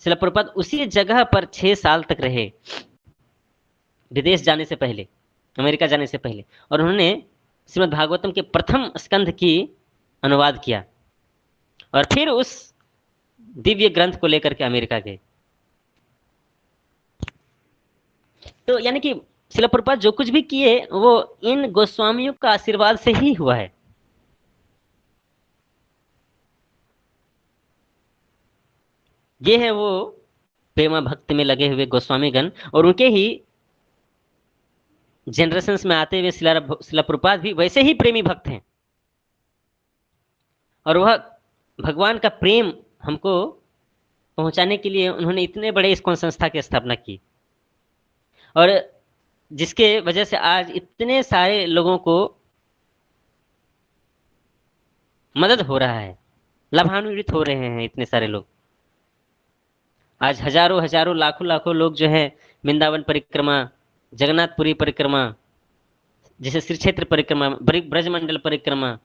शिला प्रभुपाद उसी जगह पर 6 साल तक रहे, विदेश जाने से पहले, अमेरिका जाने से पहले, और उन्होंने श्रीमद् भागवतम के प्रथम स्कंध की अनुवाद किया, और फिर उस दिव्य ग्रंथ को लेकर के अमेरिका गए। तो यानी कि शिला प्रभुपाद जो कुछ भी किए वो इन गोस्वामियों का आशीर्वाद से ही हुआ है। ये है वो प्रेमा भक्ति में लगे हुए गोस्वामीगण, और उनके ही जनरेशंस में आते हुए शिला प्रभुपाद भी वैसे ही प्रेमी भक्त हैं, और वह भगवान का प्रेम हमको पहुंचाने के लिए उन्होंने इतने बड़े इस्कॉन संस्था की स्थापना की, और जिसके वजह से आज इतने सारे लोगों को मदद हो रहा है, लाभान्वित हो रहे हैं इतने सारे लोग। आज हजारों हजारों लाखों लाखों लोग जो है वृंदावन परिक्रमा, जगन्नाथपुरी परिक्रमा, जैसे श्री क्षेत्र परिक्रमा, ब्रजमंडल परिक्रमा,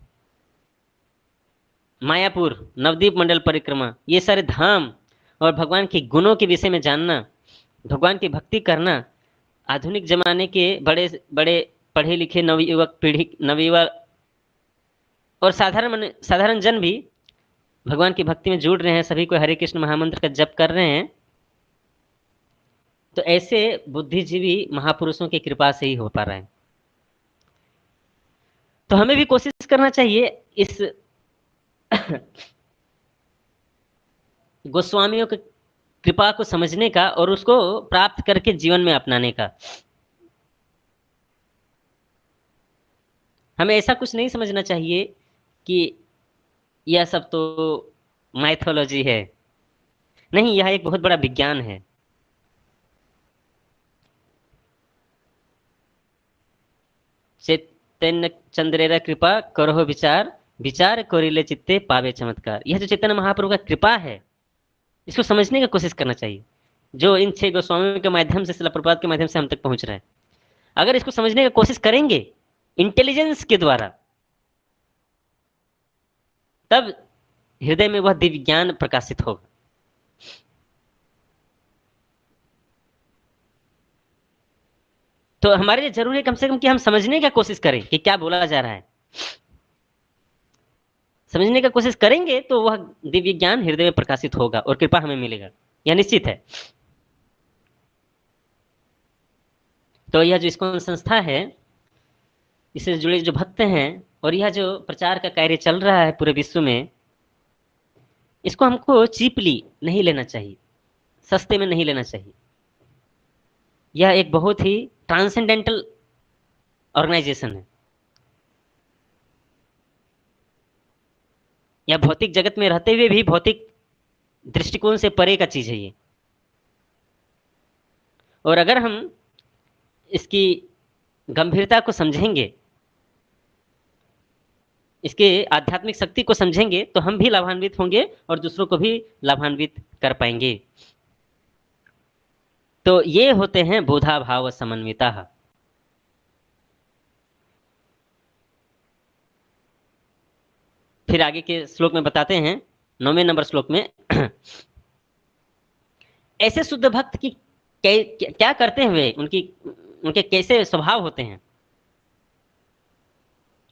मायापुर, नवदीप मंडल परिक्रमा, ये सारे धाम और भगवान के गुणों के विषय में जानना, भगवान की भक्ति करना, आधुनिक जमाने के बड़े बड़े पढ़े लिखे नवयुवक पीढ़ी, नवयुवक और साधारण जन भी भगवान की भक्ति में जुड़ रहे हैं, सभी को हरे कृष्ण महामंत्र का जप कर रहे हैं। तो ऐसे बुद्धिजीवी महापुरुषों की कृपा से ही हो पा रहा है। तो हमें भी कोशिश करना चाहिए इस गोस्वामियों की कृपा को समझने का और उसको प्राप्त करके जीवन में अपनाने का। हमें ऐसा कुछ नहीं समझना चाहिए कि यह सब तो माइथोलॉजी है, नहीं, यह एक बहुत बड़ा विज्ञान है। चैतन्य चंद्रेरा कृपा करो विचार, विचार कोरिले चित्ते पावे चमत्कार। यह जो चैतन्य महाप्रभु का कृपा है, इसको समझने की कोशिश करना चाहिए, जो इन 6 गोस्वामियों के माध्यम से, शिला प्रभुपाद के माध्यम से हम तक पहुंच रहा है। अगर इसको समझने की कोशिश करेंगे इंटेलिजेंस के द्वारा, तब हृदय में वह दिव्य ज्ञान प्रकाशित होगा। तो हमारे लिए जरूरी है कम से कम कि हम समझने की कोशिश करें कि क्या बोला जा रहा है। समझने की कोशिश करेंगे तो वह दिव्य ज्ञान हृदय में प्रकाशित होगा और कृपा हमें मिलेगा, यह निश्चित है। तो यह जो इस्कॉन संस्था है, इससे जुड़े जो भक्त हैं और यह जो प्रचार का कार्य चल रहा है पूरे विश्व में, इसको हमको चीपली नहीं लेना चाहिए, सस्ते में नहीं लेना चाहिए। यह एक बहुत ही ट्रांसेंडेंटल ऑर्गेनाइजेशन है। यह भौतिक जगत में रहते हुए भी भौतिक दृष्टिकोण से परे का चीज है ये। और अगर हम इसकी गंभीरता को समझेंगे, इसके आध्यात्मिक शक्ति को समझेंगे, तो हम भी लाभान्वित होंगे और दूसरों को भी लाभान्वित कर पाएंगे। तो ये होते हैं बोधा भाव समन्विता। फिर आगे के श्लोक में बताते हैं, 9वें नंबर श्लोक में ऐसे शुद्ध भक्त की क्या करते हुए उनके कैसे स्वभाव होते हैं,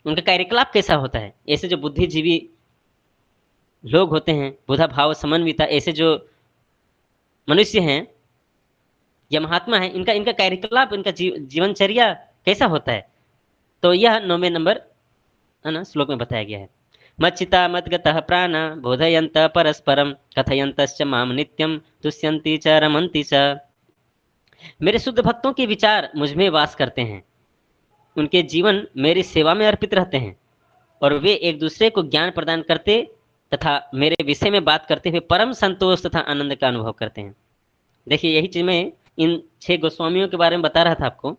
उनका कार्यकलाप कैसा होता है। ऐसे जो बुद्धिजीवी लोग होते हैं, बुधा भाव समन्विता, ऐसे जो मनुष्य हैं या महात्मा है, इनका कार्यकलाप, इनका जीवनचर्या कैसा होता है। तो यह 9वें नंबर है ना श्लोक में बताया गया है। मच्चिता मद्गतः प्राणा बोधयन्त परस्परम कथयन्तश्च माम नित्यम तुष्यन्ति च रमन्ति च। मेरे शुद्ध भक्तों के विचार मुझ में वास करते हैं, उनके जीवन मेरी सेवा में अर्पित रहते हैं और वे एक दूसरे को ज्ञान प्रदान करते तथा मेरे विषय में बात करते हुए परम संतोष तथा आनंद का अनुभव करते हैं। देखिए, यही चीज मैं इन 6 गोस्वामियों के बारे में बता रहा था आपको,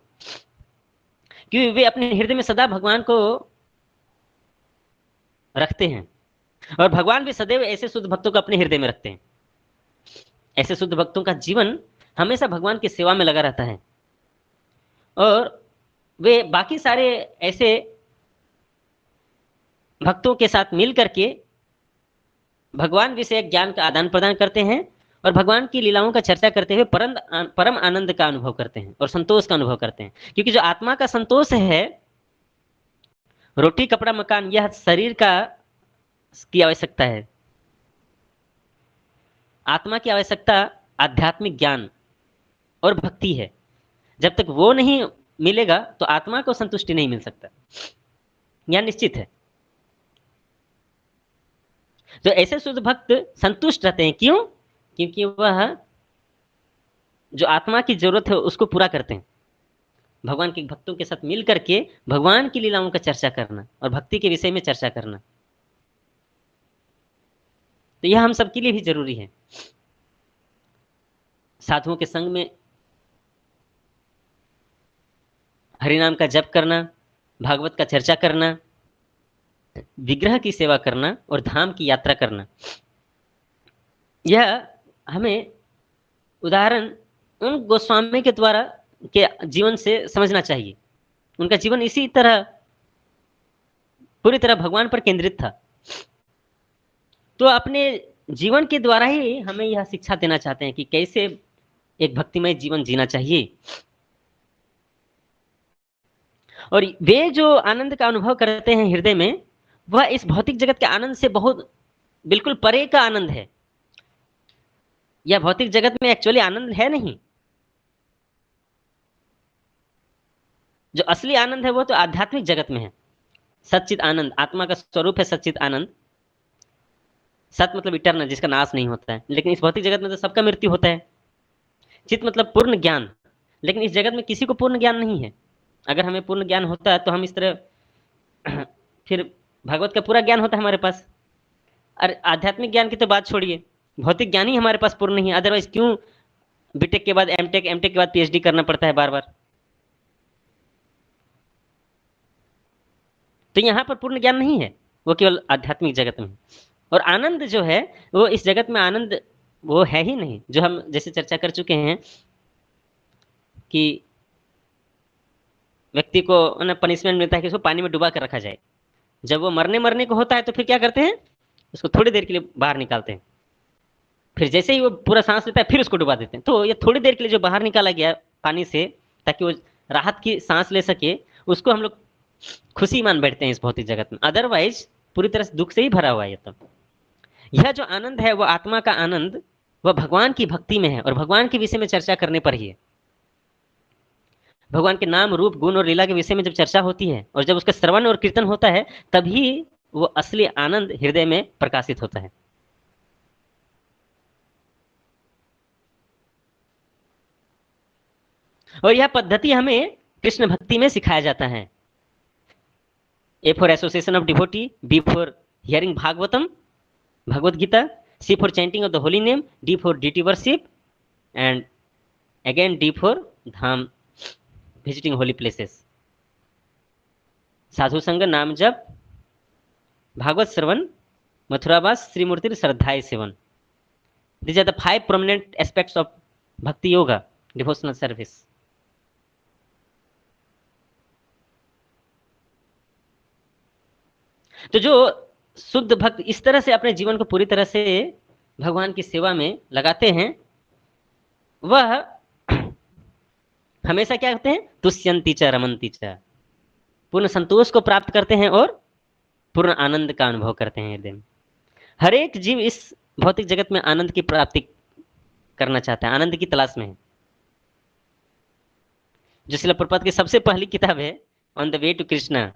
क्योंकि वे अपने हृदय में सदा भगवान को रखते हैं और भगवान भी सदैव ऐसे शुद्ध भक्तों को अपने हृदय में रखते हैं। ऐसे शुद्ध भक्तों का जीवन हमेशा भगवान की सेवा में लगा रहता है और वे बाकी सारे ऐसे भक्तों के साथ मिल करके भगवान विषय ज्ञान का आदान प्रदान करते हैं और भगवान की लीलाओं का चर्चा करते हुए परम आनंद का अनुभव करते हैं और संतोष का अनुभव करते हैं। क्योंकि जो आत्मा का संतोष है, रोटी कपड़ा मकान, यह शरीर की आवश्यकता है। आत्मा की आवश्यकता आध्यात्मिक ज्ञान और भक्ति है। जब तक वो नहीं मिलेगा तो आत्मा को संतुष्टि नहीं मिल सकता, यह निश्चित है। तो ऐसे शुद्ध भक्त संतुष्ट रहते हैं। क्यों? क्योंकि वह जो आत्मा की जरूरत है उसको पूरा करते हैं। भगवान के भक्तों के साथ मिल करके भगवान की लीलाओं का चर्चा करना और भक्ति के विषय में चर्चा करना, तो यह हम सबके लिए भी जरूरी है। साधुओं के संग में हरिनाम का जप करना, भागवत का चर्चा करना, विग्रह की सेवा करना और धाम की यात्रा करना, यह हमें उदाहरण उन गोस्वामी के द्वारा के जीवन से समझना चाहिए। उनका जीवन इसी तरह पूरी तरह भगवान पर केंद्रित था। तो अपने जीवन के द्वारा ही हमें यह शिक्षा देना चाहते हैं कि कैसे एक भक्तिमय जीवन जीना चाहिए। और वे जो आनंद का अनुभव करते हैं हृदय में, वह इस भौतिक जगत के आनंद से बहुत बिल्कुल परे का आनंद है। यह भौतिक जगत में एक्चुअली आनंद है नहीं। जो असली आनंद है वो तो आध्यात्मिक जगत में है। सच्चित आनंद, आत्मा का स्वरूप है सच्चित आनंद। सत मतलब इटर्नल, जिसका नाश नहीं होता है। लेकिन इस भौतिक जगत में तो सबका मृत्यु होता है। चित मतलब पूर्ण ज्ञान, लेकिन इस जगत में किसी को पूर्ण ज्ञान नहीं है। अगर हमें पूर्ण ज्ञान होता है तो हम इस तरह फिर भागवत का पूरा ज्ञान होता है हमारे पास। और आध्यात्मिक ज्ञान की तो बात छोड़िए, भौतिक ज्ञान ही हमारे पास पूर्ण नहीं है। अदरवाइज क्यों बीटेक के बाद एमटेक, एमटेक के बाद पीएचडी करना पड़ता है बार बार। तो यहाँ पर पूर्ण ज्ञान नहीं है। वो केवल आध्यात्मिक जगत में। और आनंद जो है वो इस जगत में आनंद वो है ही नहीं, जो हम जैसे चर्चा कर चुके हैं कि व्यक्ति को ना पनिशमेंट मिलता है कि उसको पानी में डुबा कर रखा जाए। जब वो मरने मरने को होता है तो फिर क्या करते हैं, उसको थोड़ी देर के लिए बाहर निकालते हैं, फिर जैसे ही वो पूरा सांस लेता है फिर उसको डुबा देते हैं। तो ये थोड़ी देर के लिए जो बाहर निकाला गया पानी से ताकि वो राहत की सांस ले सके, उसको हम लोग खुशी मान बैठते हैं इस भौतिक जगत में। अदरवाइज पूरी तरह से दुख से ही भरा हुआ है ये। तो यह जो आनंद है वो आत्मा का आनंद, वह भगवान की भक्ति में है और भगवान के विषय में चर्चा करने पर ही है। भगवान के नाम रूप गुण और लीला के विषय में जब चर्चा होती है और जब उसका श्रवण और कीर्तन होता है तभी वो असली आनंद हृदय में प्रकाशित होता है। और यह पद्धति हमें कृष्ण भक्ति में सिखाया जाता है। A for association of devotee, B for hearing Bhagavatam Bhagavad Gita, C for chanting of the holy name, D for deity worship and again D for dham visiting holy places. साधु संग, नाम जप, भागवत श्रवण, मथुरावास, श्रीमूर्ति श्रद्धाय सेवन। These are the 5 prominent aspects of bhakti yoga, devotional service. तो जो शुद्ध भक्त इस तरह से अपने जीवन को पूरी तरह से भगवान की सेवा में लगाते हैं, वह हमेशा क्या कहते हैं, तुष्यंति च रमन्ति च, पूर्ण संतोष को प्राप्त करते हैं और पूर्ण आनंद का अनुभव करते हैं हृदय में। हर एक जीव इस भौतिक जगत में आनंद की प्राप्ति करना चाहता है, आनंद की तलाश में है। जो श्रील प्रभुपाद की सबसे पहली किताब है on the way to Krishna,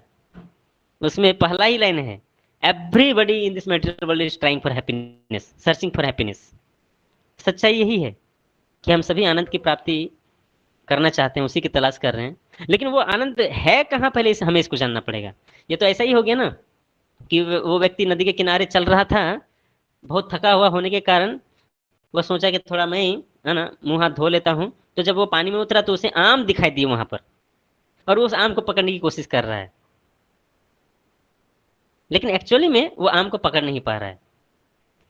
उसमें पहला ही लाइन है, everybody in this material world is trying for happiness, searching for happiness. सच्चाई यही है कि हम सभी आनंद की प्राप्ति करना चाहते हैं, उसी की तलाश कर रहे हैं, लेकिन वो आनंद है कहाँ, पहले हमें इसको जानना पड़ेगा। ये तो ऐसा ही हो गया ना कि वो व्यक्ति नदी के किनारे चल रहा था, बहुत थका हुआ होने के कारण वह सोचा कि थोड़ा मैं ही है ना मुंह हाथ धो लेता हूँ। तो जब वो पानी में उतरा तो उसे आम दिखाई दिए वहां पर, और वो उस आम को पकड़ने की कोशिश कर रहा है, लेकिन एक्चुअली में वो आम को पकड़ नहीं पा रहा है,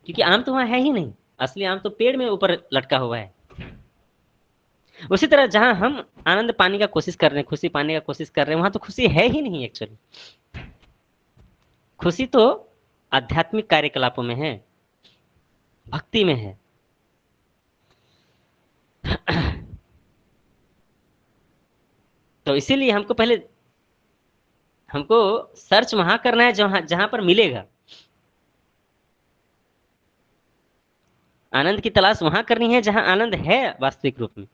क्योंकि आम तो वहां है ही नहीं। असली आम तो पेड़ में ऊपर लटका हुआ है। उसी तरह जहां हम आनंद पाने का कोशिश कर रहे हैं, खुशी पाने का कोशिश कर रहे हैं, वहां तो खुशी है ही नहीं एक्चुअली। खुशी तो आध्यात्मिक कार्यकलापों में है, भक्ति में है। तो इसीलिए हमको सर्च वहां करना है जहां पर मिलेगा आनंद की तलाश, वहां करनी है जहां आनंद है वास्तविक रूप में।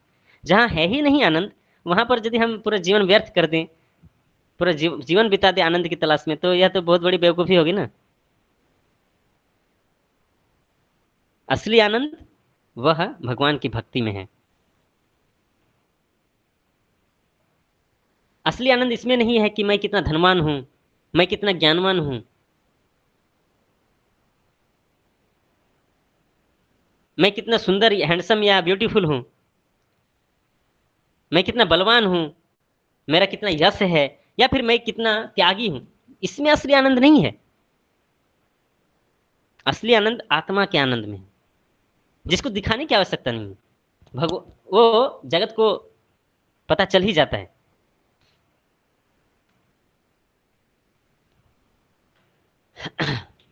जहां है ही नहीं आनंद, वहां पर यदि हम पूरा जीवन व्यर्थ कर दें, पूरा जीवन बिता दें आनंद की तलाश में, तो यह तो बहुत बड़ी बेवकूफी होगी ना। असली आनंद वह भगवान की भक्ति में है। असली आनंद इसमें नहीं है कि मैं कितना धनवान हूं, मैं कितना ज्ञानवान हूं, मैं कितना सुंदर हैंडसम या ब्यूटीफुल हूं, मैं कितना बलवान हूं, मेरा कितना यश है, या फिर मैं कितना त्यागी हूं। इसमें असली आनंद नहीं है। असली आनंद आत्मा के आनंद में है, जिसको दिखाने की आवश्यकता नहीं है। वो जगत को पता चल ही जाता है।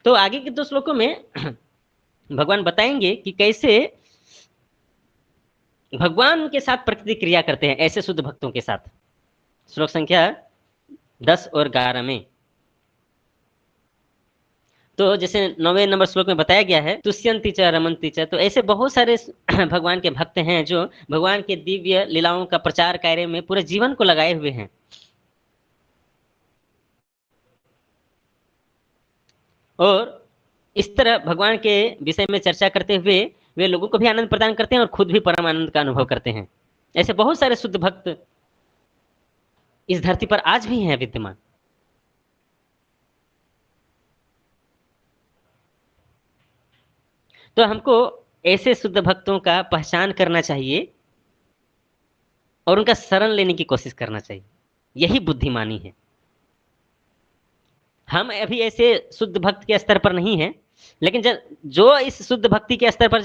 तो आगे के 2 श्लोकों में भगवान बताएंगे कि कैसे भगवान के साथ प्रतिक्रिया करते हैं ऐसे शुद्ध भक्तों के साथ। श्लोक संख्या 10 और 11 में तो जैसे 9वें नंबर श्लोक में बताया गया है, तुष्यंति च रमन्ति च, तो ऐसे बहुत सारे भगवान के भक्त हैं जो भगवान के दिव्य लीलाओं का प्रचार कार्य में पूरे जीवन को लगाए हुए हैं। और इस तरह भगवान के विषय में चर्चा करते हुए वे लोगों को भी आनंद प्रदान करते हैं और खुद भी परम आनंद का अनुभव करते हैं। ऐसे बहुत सारे शुद्ध भक्त इस धरती पर आज भी हैं विद्यमान। तो हमको ऐसे शुद्ध भक्तों का पहचान करना चाहिए और उनका शरण लेने की कोशिश करना चाहिए। यही बुद्धिमानी है। हम अभी ऐसे शुद्ध भक्त के स्तर पर नहीं हैं, लेकिन जो इस शुद्ध भक्ति के स्तर पर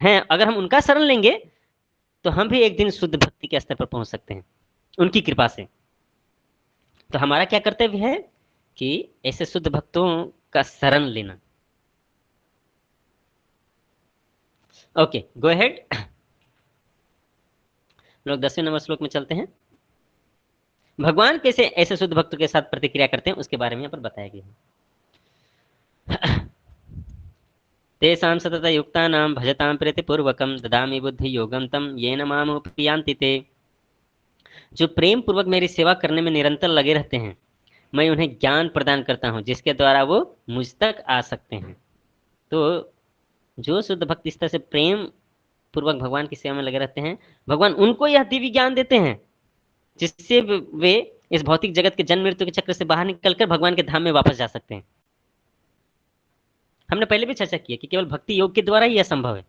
हैं, अगर हम उनका शरण लेंगे तो हम भी एक दिन शुद्ध भक्ति के स्तर पर पहुंच सकते हैं उनकी कृपा से। तो हमारा क्या कर्तव्य है कि ऐसे शुद्ध भक्तों का शरण लेना। Okay, go ahead. लोग 10वें नंबर श्लोक में चलते हैं। भगवान कैसे ऐसे शुद्ध भक्तों के साथ प्रतिक्रिया करते हैं उसके बारे में यहाँ पर बताया गया है। तेषां सततयुक्तानां भजतां प्रीतिपूर्वकं ददामि बुद्धि योगम तम येन मामुपयान्ति ते। जो प्रेम पूर्वक मेरी सेवा करने में निरंतर लगे रहते हैं, मैं उन्हें ज्ञान प्रदान करता हूँ जिसके द्वारा वो मुझ तक आ सकते हैं। तो जो शुद्ध भक्त इस तरह से प्रेम पूर्वक भगवान की सेवा में लगे रहते हैं, भगवान उनको यह दिव्य ज्ञान देते हैं जिससे वे इस भौतिक जगत के जन्म मृत्यु के चक्र से बाहर निकलकर भगवान के धाम में वापस जा सकते हैं। हमने पहले भी चर्चा की है कि केवल भक्ति योग के द्वारा ही यह संभव है।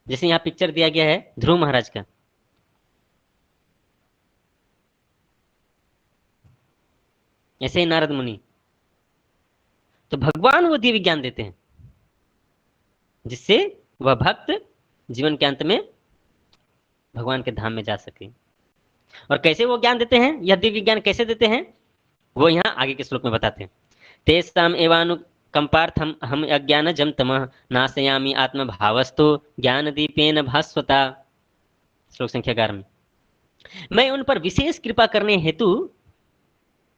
जैसे यहाँ पिक्चर दिया गया है ध्रुव महाराज का, ऐसे ही नारद मुनि, तो भगवान वो दिव्य ज्ञान देते हैं जिससे वह भक्त जीवन के अंत में भगवान के धाम में जा सके। और कैसे वो ज्ञान देते हैं, यह दिव्य ज्ञान कैसे देते हैं, वो यहाँ आगे के श्लोक में बताते हैं। तेषाम् एवानुकंपार्थम हम अज्ञानजं तमः नाशयामि आत्मभावस्तु ज्ञानदीपेन भास्वता। श्लोक संख्या 11 में, मैं उन पर विशेष कृपा करने हेतु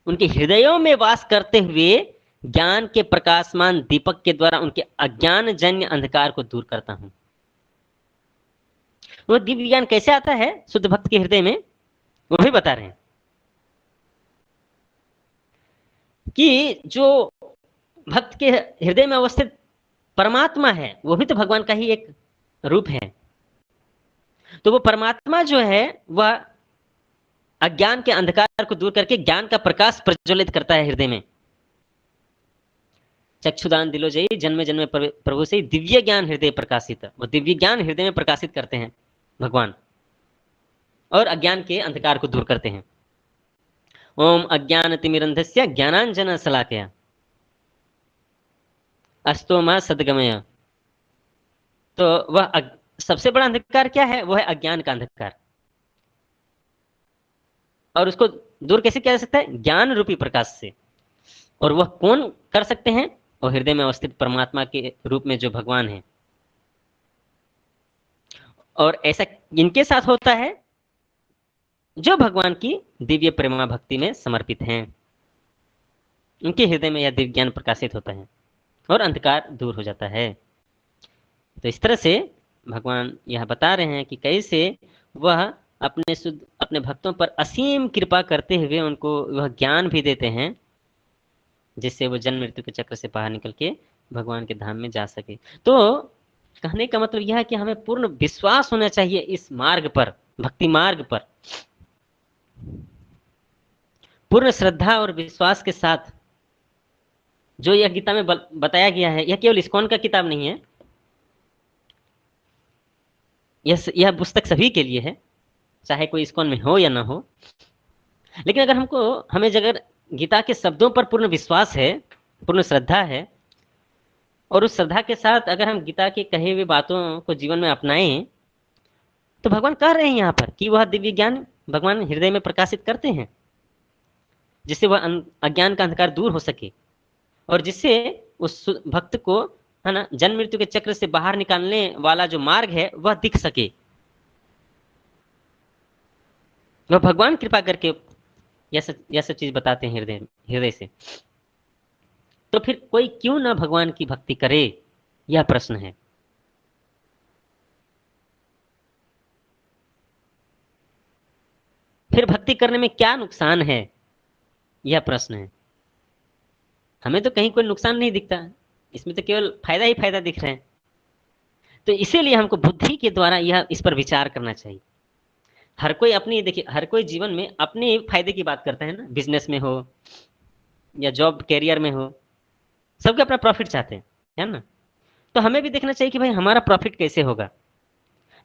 उनके हृदयों में वास करते हुए ज्ञान के प्रकाशमान दीपक के द्वारा उनके अज्ञान जन्य अंधकार को दूर करता हूं। वो दिव्य ज्ञान कैसे आता है शुद्ध भक्त के हृदय में, वो भी बता रहे हैं कि जो भक्त के हृदय में अवस्थित परमात्मा है वो भी तो भगवान का ही एक रूप है। तो वो परमात्मा जो है वह अज्ञान के अंधकार को दूर करके ज्ञान का प्रकाश प्रज्वलित करता है हृदय में। चक्षुदान दिलो जय जन्मे जन्मे प्रभु से दिव्य ज्ञान हृदय प्रकाशित, वो दिव्य ज्ञान हृदय में प्रकाशित करते हैं भगवान और अज्ञान के अंधकार को दूर करते हैं। ओम अज्ञानतिमिरन्धस्य ज्ञानांजन शलाकया अस्तोमा सद्गमय। तो वह सबसे बड़ा अंधकार क्या है, वह है अज्ञान का अंधकार। और उसको दूर कैसे किया जा सकता है, ज्ञान रूपी प्रकाश से। और वह कौन कर सकते हैं, और हृदय में अवस्थित परमात्मा के रूप में जो भगवान है। और ऐसा इनके साथ होता है जो भगवान की दिव्य प्रेमा भक्ति में समर्पित हैं, उनके हृदय में यह दिव्य ज्ञान प्रकाशित होता है और अंधकार दूर हो जाता है। तो इस तरह से भगवान यह बता रहे हैं कि कैसे वह अपने भक्तों पर असीम कृपा करते हुए उनको वह ज्ञान भी देते हैं जिससे वो जन्म मृत्यु के चक्र से बाहर निकल के भगवान के धाम में जा सके। तो कहने का मतलब यह है कि हमें पूर्ण विश्वास होना चाहिए इस मार्ग पर, भक्ति मार्ग पर। पूर्ण श्रद्धा और विश्वास के साथ जो यह गीता में बताया गया है, यह केवल इस्कॉन का किताब नहीं है, यह पुस्तक सभी के लिए है, चाहे कोई इस्कॉन में हो या ना हो। लेकिन अगर हमें अगर गीता के शब्दों पर पूर्ण विश्वास है, पूर्ण श्रद्धा है, और उस श्रद्धा के साथ अगर हम गीता के कहे हुए बातों को जीवन में अपनाएं, तो भगवान कह रहे हैं यहाँ पर कि वह दिव्य ज्ञान भगवान हृदय में प्रकाशित करते हैं जिससे वह अज्ञान का अंधकार दूर हो सके और जिससे उस भक्त को, है ना, जन्म मृत्यु के चक्र से बाहर निकालने वाला जो मार्ग है वह दिख सके। वह भगवान कृपा करके यह सब चीज बताते हैं हृदय से। तो फिर कोई क्यों ना भगवान की भक्ति करे, यह प्रश्न है। फिर भक्ति करने में क्या नुकसान है, यह प्रश्न है। हमें तो कहीं कोई नुकसान नहीं दिखता, इसमें तो केवल फायदा ही फायदा दिख रहे हैं। तो इसीलिए हमको बुद्धि के द्वारा यह इस पर विचार करना चाहिए। हर कोई अपनी, देखिए, हर कोई जीवन में अपने फायदे की बात करता है ना, बिजनेस में हो या जॉब कैरियर में हो, सबके अपना प्रॉफिट चाहते हैं, है ना। तो हमें भी देखना चाहिए कि भाई हमारा प्रॉफिट कैसे होगा।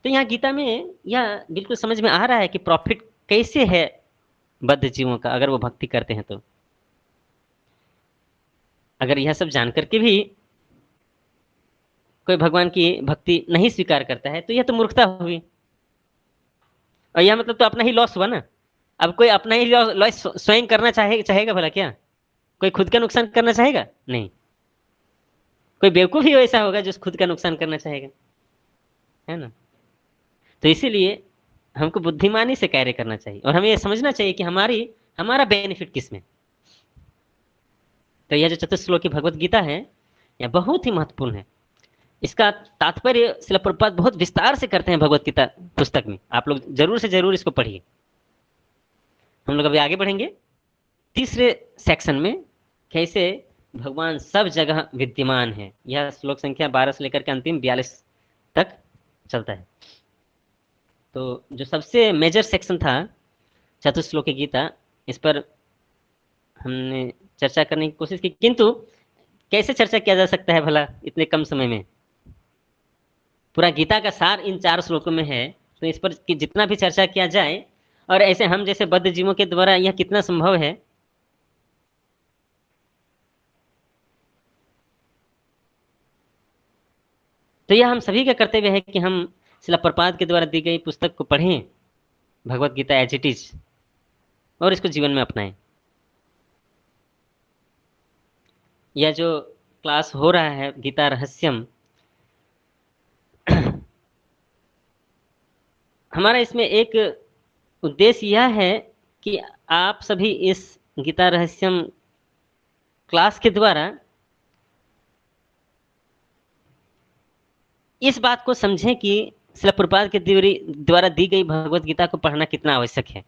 तो यहाँ गीता में यह बिल्कुल समझ में आ रहा है कि प्रॉफिट कैसे है बद्ध जीवों का, अगर वो भक्ति करते हैं तो। अगर यह सब जान करके भी कोई भगवान की भक्ति नहीं स्वीकार करता है तो यह तो मूर्खता हुई, और यह मतलब तो अपना ही लॉस हुआ ना। अब कोई अपना ही लॉस स्वयं करना चाहेगा भला क्या? कोई खुद का नुकसान करना चाहेगा? नहीं। कोई बेवकूफ ही ऐसा होगा जो खुद का नुकसान करना चाहेगा, है ना। तो इसीलिए हमको बुद्धिमानी से कार्य करना चाहिए और हमें यह समझना चाहिए कि हमारा बेनिफिट किस में। तो यह जो चतुश्लोकी भगवत गीता है यह बहुत ही महत्वपूर्ण है। इसका तात्पर्य श्रील प्रभुपाद बहुत विस्तार से करते हैं भगवत गीता पुस्तक में। आप लोग जरूर से जरूर इसको पढ़िए। हम लोग अभी आगे बढ़ेंगे तीसरे सेक्शन में, कैसे भगवान सब जगह विद्यमान है। यह श्लोक संख्या 12 से लेकर के अंतिम 42 तक चलता है। तो जो सबसे मेजर सेक्शन था चतुश्लोकी गीता, इस पर हमने चर्चा करने की कोशिश की, किंतु कैसे चर्चा किया जा सकता है भला इतने कम समय में? पूरा गीता का सार इन 4 श्लोकों में है, तो इस पर जितना भी चर्चा किया जाए, और ऐसे हम जैसे बद्ध जीवों के द्वारा यह कितना संभव है। तो यह हम सभी का कर्तव्य है कि हम श्रील प्रभुपाद के द्वारा दी गई पुस्तक को पढ़ें, Bhagavad Gita as it is, और इसको जीवन में अपनाएं। यह जो क्लास हो रहा है गीता रहस्यम, हमारा इसमें एक उद्देश्य यह है कि आप सभी इस गीता रहस्यम क्लास के द्वारा इस बात को समझें कि श्रील प्रभुपाद के द्वारा दी गई भगवत गीता को पढ़ना कितना आवश्यक है।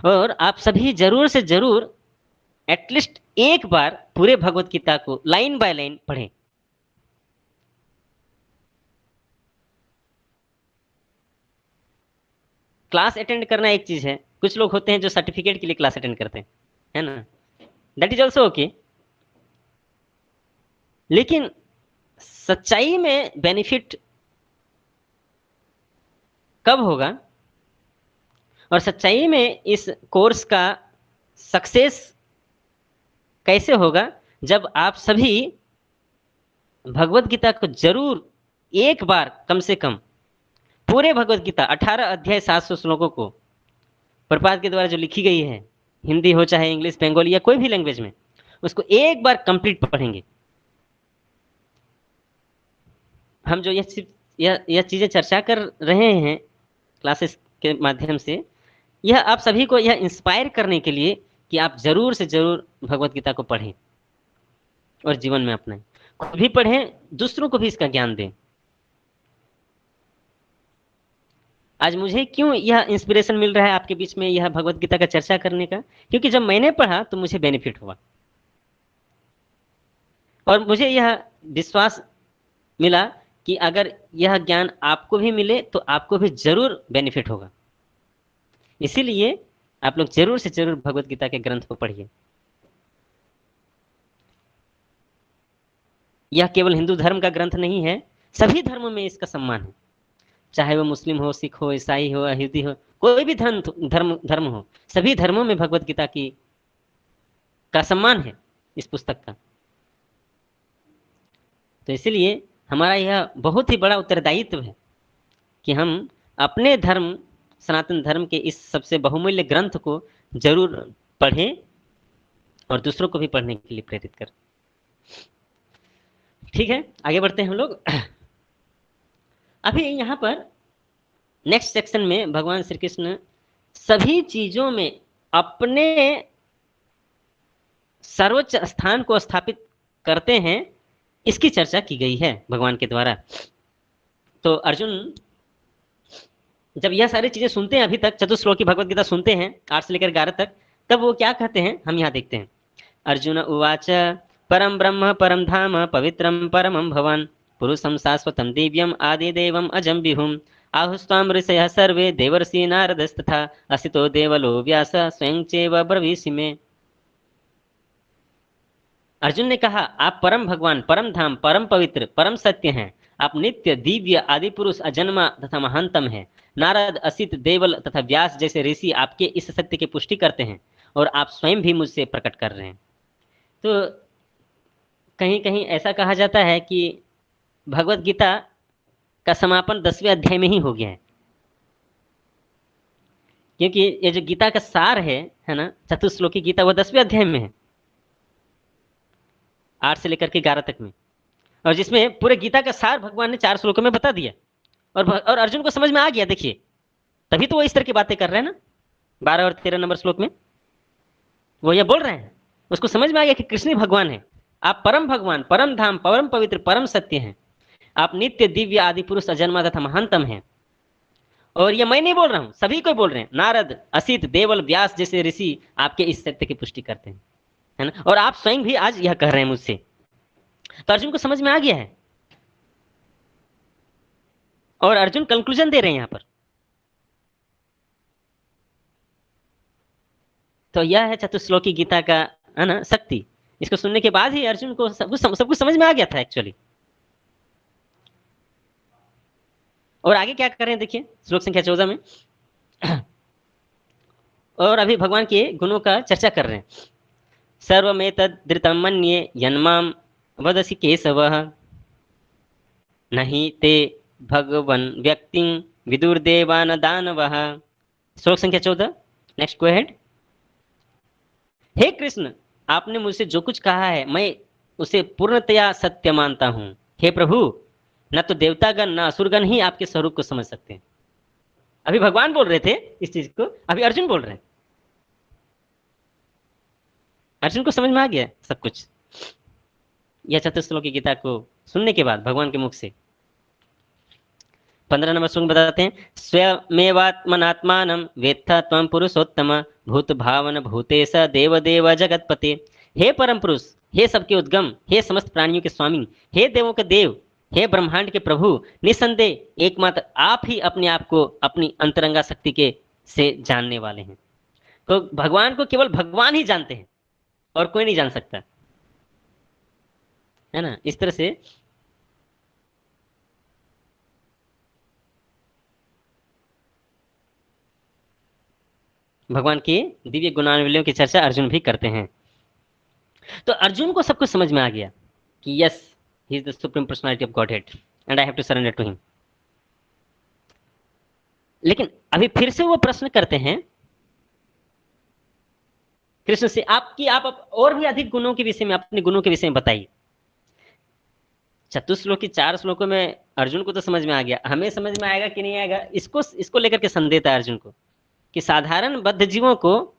और आप सभी जरूर से जरूर एटलीस्ट एक बार पूरे भगवत गीता को लाइन बाय लाइन पढ़ें। क्लास अटेंड करना एक चीज है, कुछ लोग होते हैं जो सर्टिफिकेट के लिए क्लास अटेंड करते हैं, है ना, दैट इज ऑल्सो ओके। लेकिन सच्चाई में बेनिफिट कब होगा और सच्चाई में इस कोर्स का सक्सेस कैसे होगा, जब आप सभी भगवत गीता को जरूर एक बार कम से कम पूरे भगवत गीता 18 अध्याय 700 श्लोकों को प्रभुपाद के द्वारा जो लिखी गई है, हिंदी हो चाहे इंग्लिश बंगाली या कोई भी लैंग्वेज में, उसको एक बार कंप्लीट पढ़ेंगे। हम जो यह चीजें चर्चा कर रहे हैं क्लासेस के माध्यम से, यह आप सभी को यह इंस्पायर करने के लिए कि आप जरूर से जरूर भगवत गीता को पढ़ें और जीवन में अपनाएं। खुद भी पढ़ें, दूसरों को भी इसका ज्ञान दें। आज मुझे क्यों यह इंस्पिरेशन मिल रहा है आपके बीच में यह भगवत गीता का चर्चा करने का? क्योंकि जब मैंने पढ़ा तो मुझे बेनिफिट हुआ और मुझे यह विश्वास मिला कि अगर यह ज्ञान आपको भी मिले तो आपको भी जरूर बेनिफिट होगा। इसीलिए आप लोग जरूर से जरूर भगवत गीता के ग्रंथ को पढ़िए। यह केवल हिंदू धर्म का ग्रंथ नहीं है, सभी धर्मों में इसका सम्मान है। चाहे वो मुस्लिम हो, सिख हो, ईसाई हो, यहूदी हो, कोई भी धर्म हो, सभी धर्मों में भगवत गीता का सम्मान है इस पुस्तक का। तो इसलिए हमारा यह बहुत ही बड़ा उत्तरदायित्व है कि हम अपने धर्म, सनातन धर्म के इस सबसे बहुमूल्य ग्रंथ को जरूर पढ़ें और दूसरों को भी पढ़ने के लिए प्रेरित करें। ठीक है, आगे बढ़ते हैं हम लोग। अभी यहाँ पर नेक्स्ट सेक्शन में भगवान श्री कृष्ण सभी चीजों में अपने सर्वोच्च स्थान को स्थापित करते हैं, इसकी चर्चा की गई है भगवान के द्वारा। तो अर्जुन जब यह सारी चीजें सुनते हैं, अभी तक चतुश्लोकी भगवत गीता सुनते हैं 8 से लेकर 11 तक, तब वो क्या कहते हैं हम यहाँ देखते हैं। अर्जुन उवाच परम ब्रह्म परम धाम पवित्रम परमं भवान पुरुषं शाश्वतं दिव्यम आदिदेवम अजं विभुम आहुस्त्वां ऋषयः सर्वे देवर्षि नारदस्तथा असितो देवलो व्यास स्वयं चैव ब्रवीषि मे। अर्जुन ने कहा, आप परम भगवान, परम धाम, परम पवित्र, परम सत्य हैं। आप नित्य, दिव्य, आदि पुरुष, अजन्मा तथा महानतम है। नारद, असित, देवल तथा व्यास जैसे ऋषि आपके इस सत्य की पुष्टि करते हैं और आप स्वयं भी मुझसे प्रकट कर रहे हैं। तो कहीं कहीं ऐसा कहा जाता है कि भगवत गीता का समापन 10वें अध्याय में ही हो गया है, क्योंकि ये जो गीता का सार है ना, चतुश्लोकी गीता, वो 10वें अध्याय में है, 8 से लेकर के 11 तक में, और जिसमें पूरे गीता का सार भगवान ने 4 श्लोकों में बता दिया। और अर्जुन को समझ में आ गया, देखिए, तभी तो वो इस तरह की बातें कर रहे हैं ना। 12 और 13 नंबर श्लोक में वो ये बोल रहे हैं, उसको समझ में आ गया कि कृष्ण ही भगवान है, आप परम भगवान, परम धाम, परम पवित्र, परम सत्य हैं, आप नित्य दिव्य आदि पुरुष, अजन्मा तथा महानतम हैं। और ये मैं नहीं बोल रहा हूं, सभी को बोल रहे हैं, नारद, असित, देवल, व्यास जैसे ऋषि आपके इस सत्य की पुष्टि करते हैं, है ना, और आप स्वयं भी आज यह कह रहे हैं मुझसे। तो अर्जुन को समझ में आ गया है, और अर्जुन कंक्लूजन दे रहे हैं यहां पर। तो यह है चतुश्लोकी गीता का, है ना, शक्ति। इसको सुनने के बाद ही अर्जुन को सब कुछ समझ में आ गया था एक्चुअली। और आगे क्या कर रहे हैं देखिए, श्लोक संख्या 14 में। और अभी भगवान के गुणों का चर्चा कर रहे हैं। सर्वमेतद्धृतं मन्ये यन्मां वदसि केशवः, नहीं ते भगवन् व्यक्तिं विदुर्देवा न दानवः। श्लोक संख्या 14, नेक्स्ट गो अहेड। हे कृष्ण, आपने मुझसे जो कुछ कहा है मैं उसे पूर्णतया सत्य मानता हूं। हे प्रभु, न तो देवतागण न असुरगण ही आपके स्वरूप को समझ सकते हैं। अभी भगवान बोल रहे थे इस चीज को, अभी अर्जुन बोल रहे हैं। अर्जुन को समझ में आ गया सब कुछ, यह चतुश्लोकी गीता को सुनने के बाद भगवान के मुख से। 15 नंबर श्लोक बताते हैं, स्वयमेवात्मनात्मानं वेत्था त्वं पुरुषोत्तम, भूत भावन भूतेश देवदेव जगतपते। हे परम पुरुष, हे सबके उद्गम, हे समस्त प्राणियों के स्वामी, हे देवों के देव, हे ब्रह्मांड के प्रभु, निसंदेह एकमात्र आप ही अपने आप को अपनी अंतरंगा शक्ति के से जानने वाले हैं। तो भगवान को केवल भगवान ही जानते हैं और कोई नहीं जान सकता, है ना। इस तरह से भगवान की दिव्य गुणावलियों की चर्चा अर्जुन भी करते हैं। तो अर्जुन को सब कुछ समझ में आ गया कि yes, he is the supreme personality of Godhead and I have to surrender to him. लेकिन अभी फिर से वो प्रश्न करते हैं कृष्ण से, आप और भी अधिक गुणों के विषय में, अपने गुणों के विषय में बताइए। चतुश्लोकी 4 श्लोकों में अर्जुन को तो समझ में आ गया, हमें समझ में आएगा कि नहीं आएगा, इसको लेकर के संदेह था अर्जुन को कि साधारण बद्ध जीवों को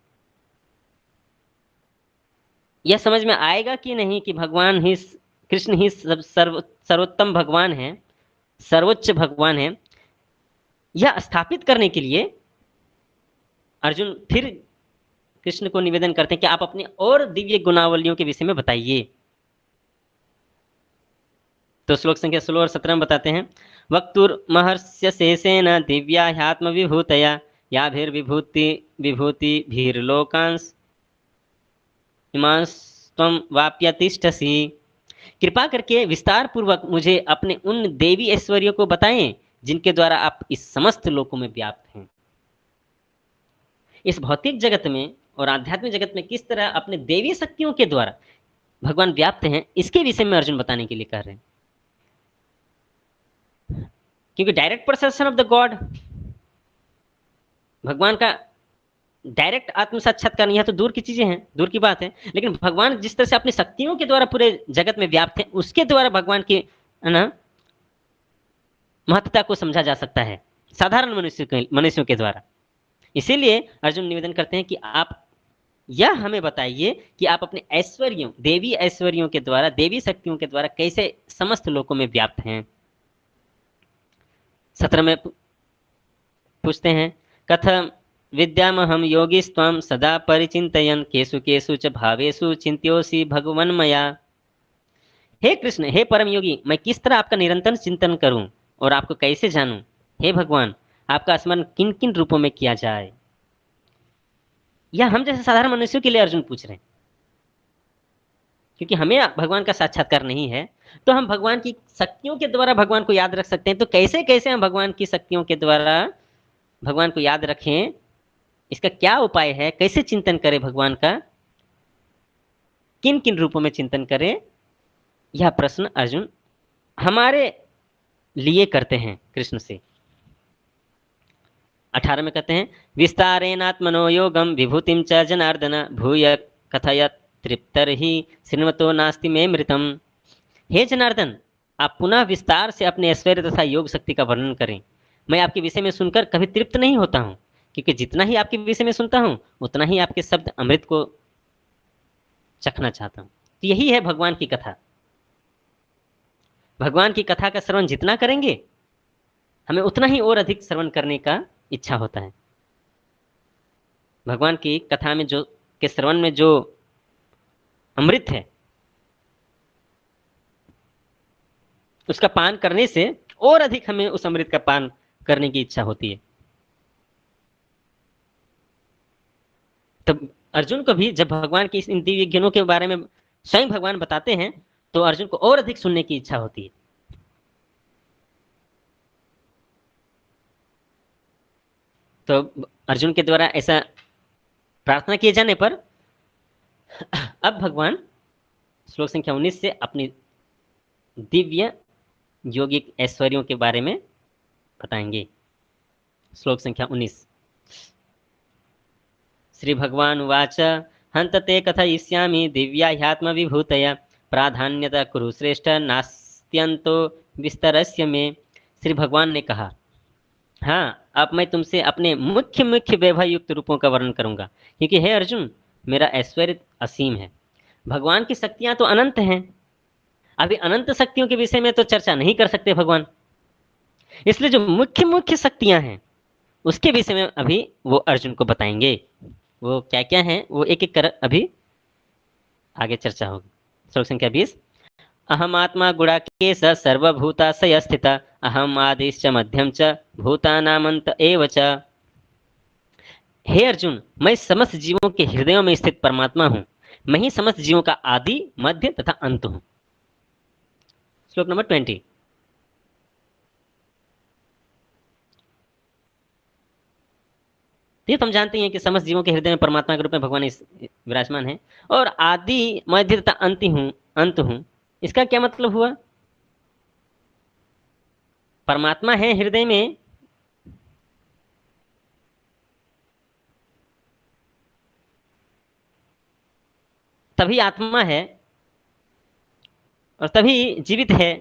यह समझ में आएगा कि नहीं कि भगवान ही, कृष्ण ही सर्वोत्तम भगवान है, सर्वोच्च भगवान है। यह स्थापित करने के लिए अर्जुन फिर कृष्ण को निवेदन करते हैं कि आप अपने और दिव्य गुणावलियों के विषय में बताइए। तो श्लोक संख्या 16 और 17 में बताते हैं, वक्तुर्महर्ष्य शेषेण दिव्या ह्यात्म विभूतया याभिर्विभूति विभूतिभिर्लोकांस इमांस्त्वं वाप्यतिष्ठसि। कृपा करके विस्तार पूर्वक मुझे अपने उन देवी ऐश्वर्यों को बताएं जिनके द्वारा आप इस समस्त लोकों में व्याप्त हैं। इस भौतिक जगत में और आध्यात्मिक जगत में किस तरह अपने देवी शक्तियों के द्वारा भगवान व्याप्त हैं, इसके विषय में अर्जुन बताने के लिए कह रहे हैं। क्योंकि direct perception of the God, भगवान का डायरेक्ट आत्म साक्षात्कार यह तो दूर की चीजें हैं, दूर की बात है, लेकिन भगवान जिस तरह से अपनी शक्तियों के द्वारा पूरे जगत में व्याप्त हैं, उसके द्वारा भगवान की, है ना, महत्ता को समझा जा सकता है साधारण मनुष्यों के द्वारा। इसीलिए अर्जुन निवेदन करते हैं कि आप यह हमें बताइए कि आप अपने ऐश्वर्यों, देवी ऐश्वर्यों के द्वारा, देवी शक्तियों के द्वारा कैसे समस्त लोकों में व्याप्त हैं। 17 में पूछते हैं, कथम विद्यामहम योगिस्त्वं सदा परिचिन्तयन् केषु केषु च भावेषु चिन्त्योऽसि भगवन्मया। हे कृष्ण, हे परम योगी, मैं किस तरह आपका निरंतर चिंतन करूं और आपको कैसे जानूं। हे भगवान, आपका स्मरण किन किन रूपों में किया जाए। यह हम जैसे साधारण मनुष्यों के लिए अर्जुन पूछ रहे हैं, क्योंकि हमें भगवान का साक्षात्कार नहीं है, तो हम भगवान की शक्तियों के द्वारा भगवान को याद रख सकते हैं। तो कैसे कैसे हम भगवान की शक्तियों के द्वारा भगवान को याद रखें, इसका क्या उपाय है, कैसे चिंतन करें भगवान का, किन किन रूपों में चिंतन करें, यह प्रश्न अर्जुन हमारे लिए करते हैं कृष्ण से। 18 में कहते हैं, विस्तारेणात्मनो योगम विभूतिम च जनार्दन भूय कथय तृप्तर्हि श्रृण्वतो नास्ति मे मृतम। हे जनार्दन, आप पुनः विस्तार से अपने ऐश्वर्य तथा योग शक्ति का वर्णन करें। मैं आपके विषय में सुनकर कभी तृप्त नहीं होता हूँ, क्योंकि जितना ही आपके विषय में सुनता हूँ उतना ही आपके शब्द अमृत को चखना चाहता हूँ। तो यही है भगवान की कथा। भगवान की कथा का श्रवण जितना करेंगे हमें उतना ही और अधिक श्रवण करने का इच्छा होता है। भगवान की कथा में जो के श्रवण में जो अमृत है उसका पान करने से और अधिक हमें उस अमृत का पान करने की इच्छा होती है। तब अर्जुन को भी जब भगवान की इन दिव्य ज्ञानों के बारे में स्वयं भगवान बताते हैं तो अर्जुन को और अधिक सुनने की इच्छा होती है। तो अर्जुन के द्वारा ऐसा प्रार्थना किए जाने पर अब भगवान श्लोक संख्या 19 से अपनी दिव्य योगिक ऐश्वर्यों के बारे में बताएंगे। श्लोक संख्या 19। श्री भगवान उवाच, हंत ते कथयिष्यामि दिव्या ह्यात्म विभूतया प्राधान्यता कुरु श्रेष्ठ नास्त्यंतो विस्तरस्य में। श्री भगवान ने कहा, हाँ, अब मैं तुमसे अपने मुख्य मुख्य वैभव युक्त रूपों का वर्णन करूंगा, क्योंकि हे अर्जुन, मेरा ऐश्वर्य असीम है। भगवान की शक्तियां तो अनंत हैं। अभी अनंत शक्तियों के विषय में तो चर्चा नहीं कर सकते भगवान, इसलिए जो मुख्य मुख्य शक्तियां हैं उसके विषय में अभी वो अर्जुन को बताएंगे। वो क्या क्या है वो एक एक कर अभी आगे चर्चा होगी। श्लोक संख्या 20। अहमात्मा गुणाकेश सर्वभूताशय स्थित अहम आदिश्च मध्यम च भूतानामंत एव च। हे अर्जुन, मैं समस्त जीवों के हृदयों में स्थित परमात्मा हूं। मैं ही समस्त जीवों का आदि, मध्य तथा अंत हूं। श्लोक नंबर 20। ये तो हम जानते हैं कि समस्त जीवों के हृदय में परमात्मा के रूप में भगवान विराजमान है और आदि, मध्य तथा अंत हूं। इसका क्या मतलब हुआ? परमात्मा है हृदय में, तभी आत्मा है और तभी जीवित है।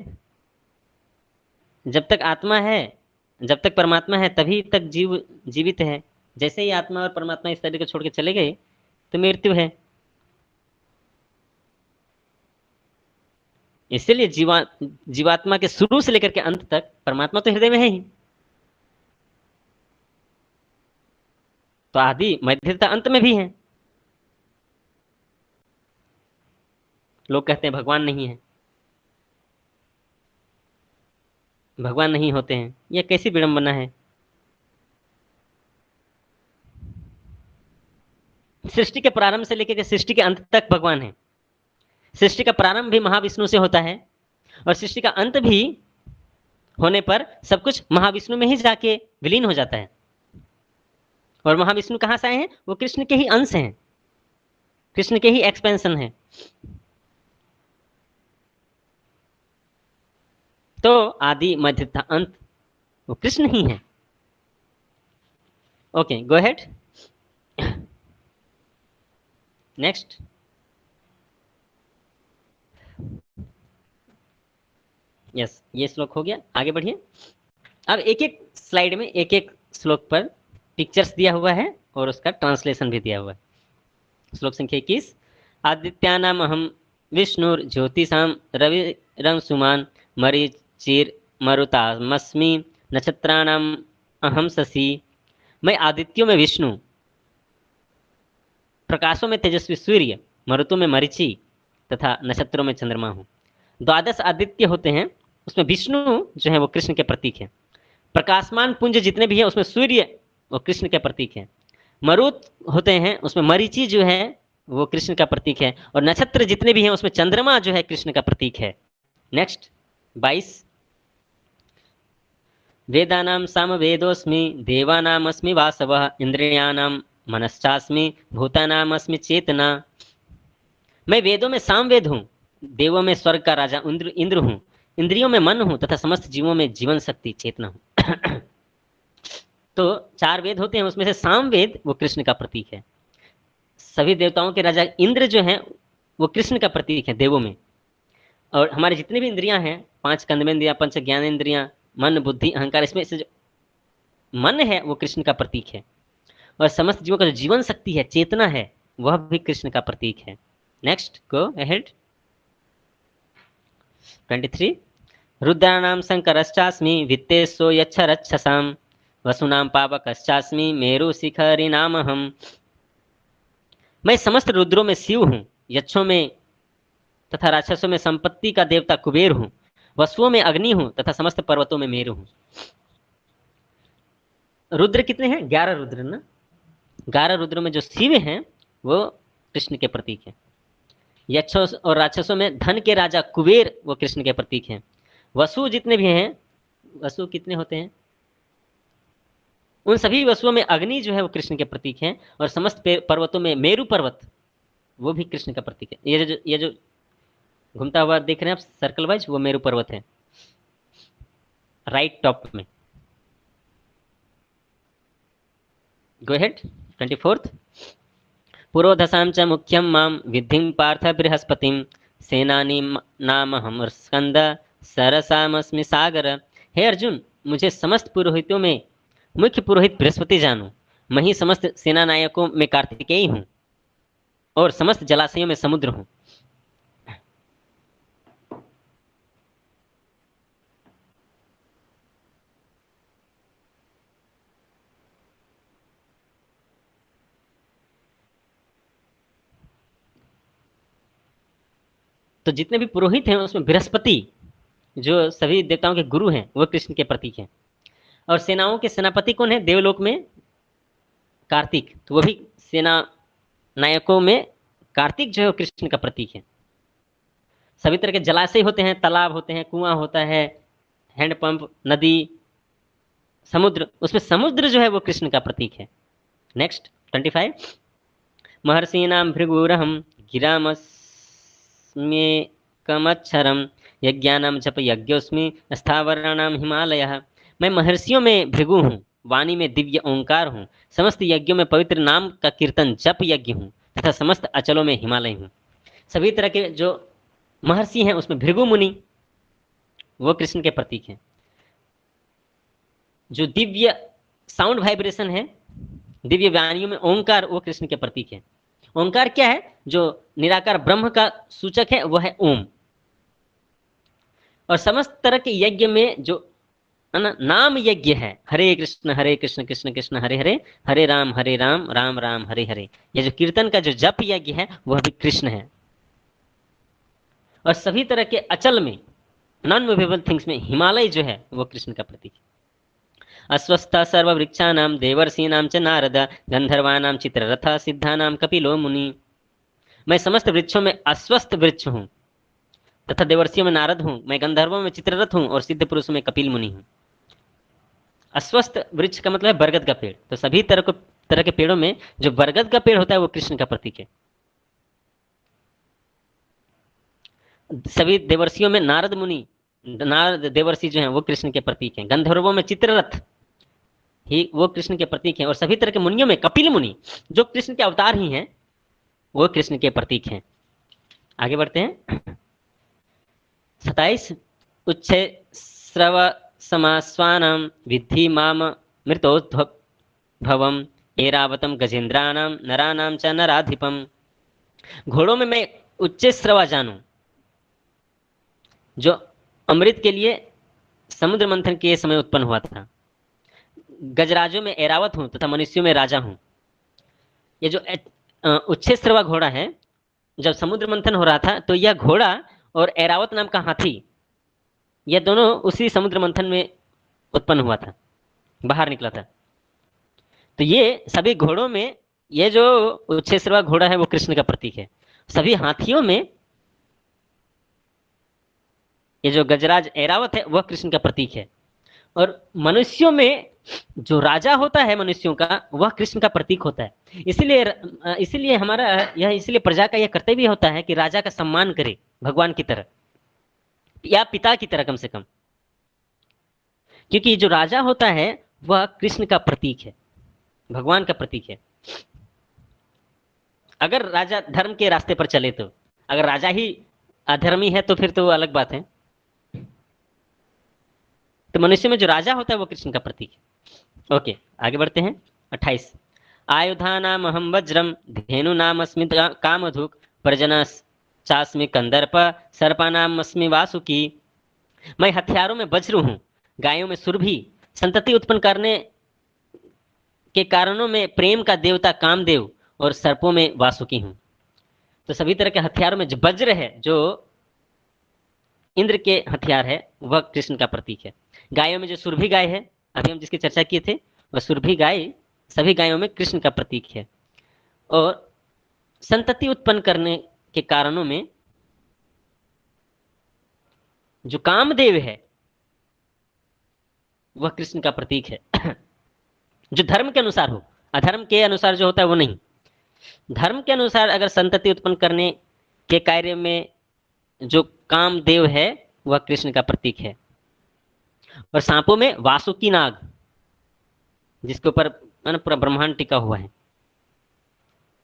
जब तक आत्मा है, जब तक परमात्मा है, तभी तक जीव जीवित है। जैसे ही आत्मा और परमात्मा इस शरीर को छोड़ के चले गए तो मृत्यु है। इसलिए जीवात्मा के शुरू से लेकर के अंत तक परमात्मा तो हृदय में है ही। तो आदि, मध्य तथा अंत में भी है। लोग कहते हैं भगवान नहीं है, भगवान नहीं होते हैं। यह कैसी विडंबना है? सृष्टि के प्रारंभ से लेकर के सृष्टि के अंत तक भगवान है। सृष्टि का प्रारंभ भी महाविष्णु से होता है और सृष्टि का अंत भी होने पर सब कुछ महाविष्णु में ही जाके विलीन हो जाता है। और महाविष्णु कहां से आए हैं? वो कृष्ण के ही अंश हैं, कृष्ण के ही एक्सपेंशन है। तो आदि, मध्य तथा अंत वो कृष्ण ही है। Okay, go ahead. Next. Yes, ये श्लोक हो गया। आगे बढ़िए। अब एक एक स्लाइड में एक एक श्लोक पर पिक्चर्स दिया हुआ है और उसका ट्रांसलेशन भी दिया हुआ है। श्लोक संख्या 21। आदित्यानाम अहम विष्णुर ज्योतिषाम रविरं सुमान मरीचिर मरुतामस्मि नक्षत्राणाम अहम शशि। मैं आदित्यों में विष्णु, प्रकाशों में तेजस्वी सूर्य, मरुतों में मरीचि तथा नक्षत्रों में चंद्रमा हूँ। 12 आदित्य होते हैं, उसमें विष्णु जो है वो कृष्ण के प्रतीक है। प्रकाशमान पुंज जितने भी है उसमें सूर्य वो कृष्ण के प्रतीक है। मरुत होते हैं उसमें मरीचि जो है वो कृष्ण का प्रतीक है और नक्षत्र जितने भी हैं उसमें चंद्रमा जो है कृष्ण का प्रतीक है। नेक्स्ट 22। वेदानां सामवेदोऽस्मि देवानामस्मि वासवः इंद्रियाणां मनश्चास्मि भूतानामस्मि चेतना। मैं वेदों में सामवेद हूँ, देवों में स्वर्ग का राजा इंद्र हूँ, इंद्रियों में मन हूँ तथा समस्त जीवों में जीवन शक्ति चेतना हूँ। तो 4 वेद होते हैं, उसमें से सामवेद वो कृष्ण का प्रतीक है। सभी देवताओं के राजा इंद्र जो हैं वो कृष्ण का प्रतीक है देवों में। और हमारे जितने भी इंद्रियां हैं, 5 कर्मेंद्रियां, 5 ज्ञानेंद्रियां, मन, बुद्धि, अहंकार, इसमें से जो मन है वो कृष्ण का प्रतीक है। और समस्त जीवों का जो जीवन शक्ति है, चेतना है, वह भी कृष्ण का प्रतीक है। Next go ahead. 23 रुद्राणां शंकरश्चास्मि वित्तेषु यच्छरच्छसां वसुनां पावकश्चास्मि मेरुशिखरिणामहम्। मैं समस्त रुद्रों में शिव हूँ, यक्षों में तथा राक्षसों में संपत्ति का देवता कुबेर हूँ, वसुओं में अग्नि हूँ तथा समस्त पर्वतों में मेरु हूँ। रुद्र कितने हैं? 11 रुद्र ना। 11 रुद्रों में जो शिव हैं वो कृष्ण के प्रतीक हैं। यक्षों और राक्षसों में धन के राजा कुबेर वो कृष्ण के प्रतीक हैं। वसु जितने भी हैं, वसु कितने होते हैं? उन सभी वसुओं में अग्नि जो है वो कृष्ण के प्रतीक हैं। और समस्त पर्वतों में मेरु पर्वत वो भी कृष्ण का प्रतीक है। ये जो घूमता हुआ देख रहे हैं आप सर्कल वाइज, वो मेरु पर्वत है राइट टॉप में। Go ahead. 24 पुरोधसां च मुख्यं मां विद्धिं पार्थ बृहस्पतिं सेनानी नामहं स्कंद सरसामस्मि सागर। हे अर्जुन, मुझे समस्त पुरोहितों में मुख्य पुरोहित बृहस्पति जानो। मैं ही समस्त सेना नायकों में कार्तिकेय हूँ और समस्त जलाशयों में समुद्र हूँ। तो जितने भी पुरोहित हैं उसमें बृहस्पति जो सभी देवताओं के गुरु हैं वो कृष्ण के प्रतीक हैं। और सेनाओं के सेनापति कौन है? देवलोक में कार्तिक, तो वो भी सेना नायकों में कार्तिक जो है वो कृष्ण का प्रतीक है। सभी तरह के जलाशय होते हैं, तालाब होते हैं, कुआं होता है, हैंडपंप, नदी, समुद्र, उसमें समुद्र जो है वो कृष्ण का प्रतीक है। नेक्स्ट 25 महर्षीणां भृगुरहं गिरामस्म्येकमक्षरं यज्ञानां जप यज्ञोऽस्मि स्थावराणां हिमालयः। मैं महर्षियों में भृगु हूँ, वाणी में दिव्य ओंकार हूँ, समस्त यज्ञों में पवित्र नाम का कीर्तन जप यज्ञ हूँ तथा समस्त अचलों में हिमालय हूँ। सभी तरह के जो महर्षि हैं उसमें भृगु मुनि वो कृष्ण के प्रतीक हैं। जो दिव्य साउंड वाइब्रेशन है, दिव्य वाणियों में ओंकार, वो कृष्ण के प्रतीक है। ओंकार क्या है? जो निराकार ब्रह्म का सूचक है वो है ओम। और समस्त तरह के यज्ञ में जो नाम यज्ञ है, हरे कृष्ण कृष्ण कृष्ण हरे हरे, हरे राम राम राम हरे हरे, ये जो कीर्तन का जो जप यज्ञ है वह भी कृष्ण है। और सभी तरह के अचल में, नॉन मूवेबल थिंग्स में हिमालय जो है वो कृष्ण का प्रतीक है। अस्वस्थ सर्ववृक्षाणां देवर्षीणां च नारद गंधर्वाणां चित्ररथ सिद्धानां कपिलो मुनि। मैं समस्त वृक्षों में अस्वस्थ वृक्ष हूँ तथा देवर्षियों में नारद हूँ, मैं गंधर्वों में चित्ररथ हूँ और सिद्ध पुरुषों में कपिल मुनि हूँ। अस्वस्थ वृक्ष का मतलब है बरगद का पेड़। तो सभी तरह के पेड़ों में जो बरगद का पेड़ होता है वो कृष्ण का प्रतीक है। सभी देवर्षियों में नारद मुनि, नारद देवर्षि जो हैं वो कृष्ण के प्रतीक हैं। गंधर्वों में चित्ररथ ही वो कृष्ण के प्रतीक हैं। और सभी तरह के मुनियों में कपिल मुनि जो कृष्ण के अवतार ही हैं वो कृष्ण के प्रतीक हैं। आगे बढ़ते हैं। 27 उच्चे स्रव समास्वानां विद्धि माम मृतोद्भवम् एरावतम गजेंद्राणां नराणां च नराधिपम। घोड़ों में मैं उच्च स्रवा जानूं, जो अमृत के लिए समुद्र मंथन के समय उत्पन्न हुआ था। गजराजों में ऐरावत हूं तथा मनुष्यों में राजा हूं। ये जो उच्छेश्रवा घोड़ा है, जब समुद्र मंथन हो रहा था तो यह घोड़ा और ऐरावत नाम का हाथी, यह दोनों उसी समुद्र मंथन में उत्पन्न हुआ था, बाहर निकला था। तो ये सभी घोड़ों में ये जो उच्छेश्रवा घोड़ा है वो कृष्ण का प्रतीक है। सभी हाथियों में ये जो गजराज ऐरावत है वह कृष्ण का प्रतीक है। और मनुष्यों में जो राजा होता है मनुष्यों का, वह कृष्ण का प्रतीक होता है। इसीलिए हमारा यह, इसलिए प्रजा का यह कर्तव्य होता है कि राजा का सम्मान करे भगवान की तरह, या पिता की तरह कम से कम, क्योंकि जो राजा होता है वह कृष्ण का प्रतीक है, भगवान का प्रतीक है। अगर राजा धर्म के रास्ते पर चले तो, अगर राजा ही अधर्मी है तो फिर तो अलग बात है। तो मनुष्य में जो राजा होता है वो कृष्ण का प्रतीक है। ओके, आगे बढ़ते हैं। 28, आयुधा नाम अहम वज्रम धेनु नाम अस्मि कामधुक प्रजना चास्मि कंदर्प सर्पा नाम अस्मि वासुकी। मैं हथियारों में वज्र हूँ, गायों में सुरभि, संतति उत्पन्न करने के कारणों में प्रेम का देवता कामदेव, और सर्पों में वासुकी हूँ। तो सभी तरह के हथियारों में जो वज्र है, जो इंद्र के हथियार है, वह कृष्ण का प्रतीक है। गायों में जो सुरभि गाय है, अभी हम जिसकी चर्चा किए थे, वह सुरभि गाय सभी गायों में कृष्ण का प्रतीक है। और संतति उत्पन्न करने के कारणों में जो कामदेव है वह कृष्ण का प्रतीक है। जो धर्म के अनुसार हो, अधर्म के अनुसार जो होता है वो नहीं। धर्म के अनुसार अगर संतति उत्पन्न करने के कार्य में जो कामदेव है वह कृष्ण का प्रतीक है। और सांपों में वासुकी नाग, जिसके ऊपर पूरा ब्रह्मांड टिका हुआ है,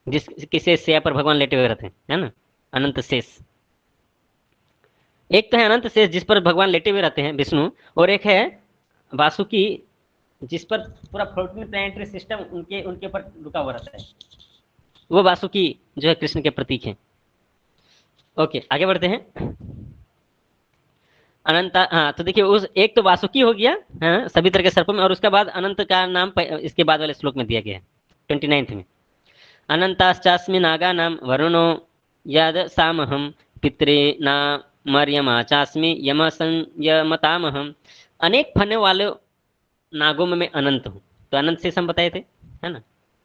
जिसके शेष पर भगवान लेटे हुए रहते हैं, है ना, अनंत शेष। एक तो है अनंत शेष जिस पर भगवान लेटे हुए रहते हैं विष्णु, और एक है वासुकी जिस पर पूरा 14 प्लैनेटरी सिस्टम उनके ऊपर रुका हुआ रहता है। वो वासुकी जो है कृष्ण के प्रतीक है। ओके, आगे बढ़ते हैं। अनंत, हाँ, तो देखिए उस एक तो वासुकी हो गया, हाँ, सभी तरह के सर्पों में, और उसके बाद अनंत का नाम इसके बाद वाले श्लोक में दिया गया है 29 में। अनंताश्चास्मि नागा नाम वरुणो यद सामहम पितरे नामर्यमा चास्मि यम संयमतामहम। अनेक फने वाले नागों में मैं अनंत हूँ। तो अनंत शेष हम बताए थे, है ना,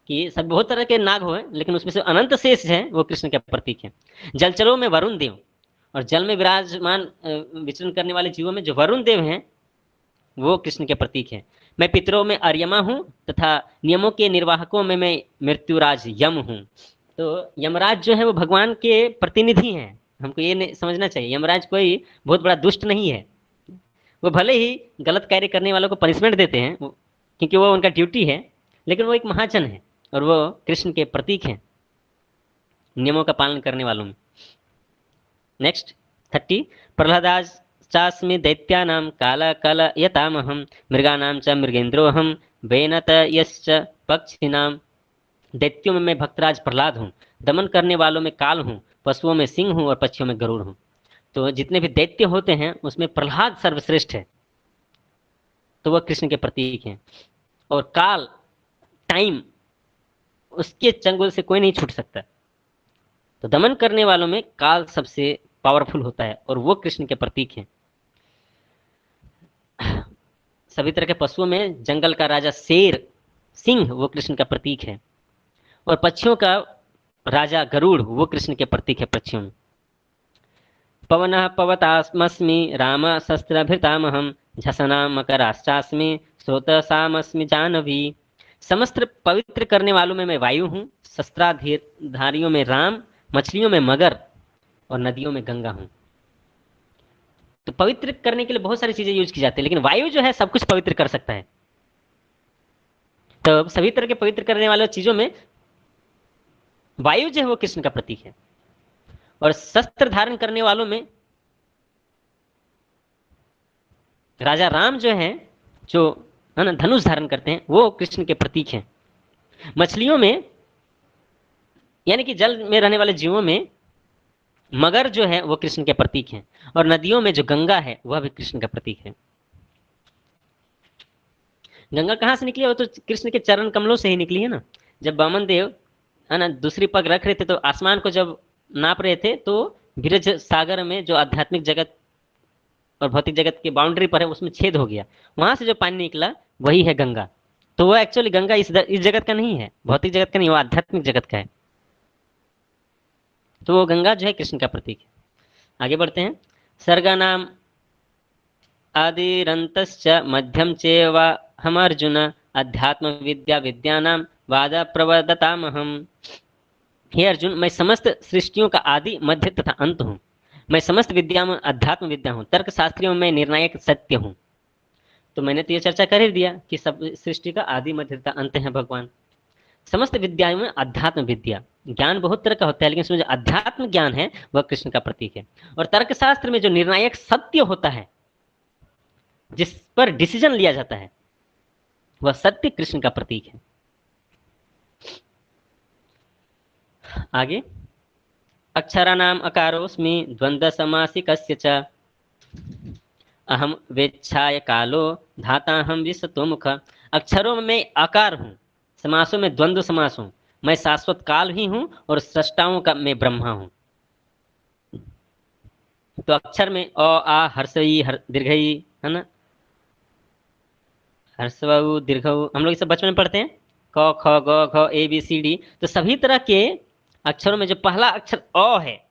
कि सब बहुत तरह के नाग हुए, लेकिन उसमें से अनंत शेष है वो कृष्ण के प्रतीक है। जलचरों में वरुण देव, और जल में विराजमान विचरण करने वाले जीवों में जो वरुण देव हैं वो कृष्ण के प्रतीक है। मैं पितरों में अर्यमा हूँ, तथा नियमों के निर्वाहकों में मैं मृत्युराज यम हूँ। तो यमराज जो है वो भगवान के प्रतिनिधि हैं। हमको ये समझना चाहिए, यमराज कोई बहुत बड़ा दुष्ट नहीं है। वो भले ही गलत कार्य करने वालों को पनिशमेंट देते हैं, क्योंकि वो उनका ड्यूटी है, लेकिन वो एक महाजन है और वो कृष्ण के प्रतीक हैं, नियमों का पालन करने वालों में। नेक्स्ट 30, प्रहलादास चास्मि दैत्यानां कालकलयतामहं मृगानां च मृगेन्द्रोऽहं वेनतयश्च पक्षिणां। दैत्यों में मैं भक्तराज प्रहलाद हूँ, दमन करने वालों में काल हूँ, पशुओं में सिंह हूँ, और पक्षियों में गरुड़ हूँ। तो जितने भी दैत्य होते हैं उसमें प्रहलाद सर्वश्रेष्ठ है, तो वह कृष्ण के प्रतीक हैं। और काल, टाइम, उसके चंगुल से कोई नहीं छूट सकता। तो दमन करने वालों में काल सबसे पावरफुल होता है और वो कृष्ण के प्रतीक हैं। सभी तरह के पशुओं में जंगल का राजा शेर, सिंह, वो कृष्ण का प्रतीक है। और पक्षियों का राजा गरुड़, वो कृष्ण के प्रतीक है पक्षियों में। पवनः पवतास्मस्मि राम शस्त्रभृतामहं झसना मकराश्चास्मि स्रोतसामस्मि जानवी। समस्त पवित्र करने वालों में मैं वायु हूँ, शस्त्राधारियों में राम, मछलियों में मगर, और नदियों में गंगा हूँ। तो पवित्र करने के लिए बहुत सारी चीजें यूज की जाती है, लेकिन वायु जो है सब कुछ पवित्र कर सकता है। तो सभी तरह के पवित्र करने वाले चीजों में वायु जो है वो कृष्ण का प्रतीक है। और शस्त्र धारण करने वालों में राजा राम जो है, जो है ना धनुष धारण करते हैं, वो कृष्ण के प्रतीक हैं। मछलियों में, यानी कि जल में रहने वाले जीवों में मगर जो है वो कृष्ण के प्रतीक हैं। और नदियों में जो गंगा है वह भी कृष्ण का प्रतीक है। गंगा कहाँ से निकली है? वो तो कृष्ण के चरण कमलों से ही निकली है ना। जब वामन देव है ना दूसरी पग रख रहे थे, तो आसमान को जब नाप रहे थे, तो विरज सागर में जो आध्यात्मिक जगत और भौतिक जगत की बाउंड्री पर है उसमें छेद हो गया, वहां से जो पानी निकला वही है गंगा। तो वो एक्चुअली गंगा इस जगत का नहीं है, भौतिक जगत का नहीं, वो आध्यात्मिक जगत का है। तो वो गंगा जो है कृष्ण का प्रतीक है। आगे बढ़ते हैं। सर्गानाम आदिरंतश्च मध्यम चेव हम अर्जुन अध्यात्म विद्या विद्यानां वाद प्रवर्ततामहम्। हे अर्जुन, मैं समस्त सृष्टियों का आदि मध्य तथा अंत हूँ। मैं समस्त विद्या में अध्यात्म विद्या हूँ, तर्क शास्त्रियों में निर्णायक सत्य हूँ। तो मैंने तो ये चर्चा कर ही दिया कि सब सृष्टि का आदि मध्य तथा अंत है भगवान। समस्त विद्याओं में अध्यात्म विद्या, ज्ञान बहुत तरह का होता है, लेकिन इसमें जो अध्यात्म ज्ञान है वह कृष्ण का प्रतीक है। और तर्कशास्त्र में जो निर्णायक सत्य होता है, जिस पर डिसीजन लिया जाता है, वह सत्य कृष्ण का प्रतीक है। आगे, अक्षराणाम अकारोस्मि द्वंद्व समासिकस्य च अहम वेच्छाय कालो धाता हम विश्वतो मुख। अक्षरों में मैं आकार हूँ, समासों में द्वंद्व समास हूँ, मैं शाश्वत काल ही हूँ और सृष्टाओं का मैं ब्रह्मा हूँ। तो अक्षर में अ आ हर्षई दीर्घई है ना, हर्षऊ दीर्घऊ, हम लोग सब बचपन में पढ़ते हैं, क ख ग घ ए बी सी डी। तो सभी तरह के अक्षरों में जो पहला अक्षर अ है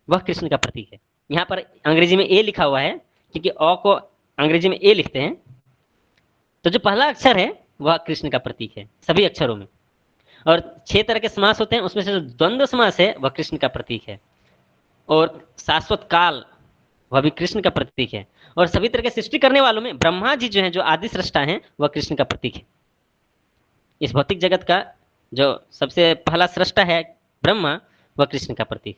वह कृष्ण का प्रतीक है। यहाँ पर अंग्रेजी में ए लिखा हुआ है क्योंकि अ को अंग्रेजी में ए लिखते हैं, तो जो पहला अक्षर है वह कृष्ण का प्रतीक है सभी अक्षरों में। और 6 तरह के समास होते हैं, उसमें से जो द्वंद्व समास है वह कृष्ण का प्रतीक है। और शाश्वत काल वह भी कृष्ण का प्रतीक है। और सभी तरह के सृष्टि करने वालों में ब्रह्मा जी जो है, जो आदि सृष्टा हैं, वह कृष्ण का प्रतीक है। इस भौतिक जगत का जो सबसे पहला सृष्टा है ब्रह्मा, वह कृष्ण का प्रतीक।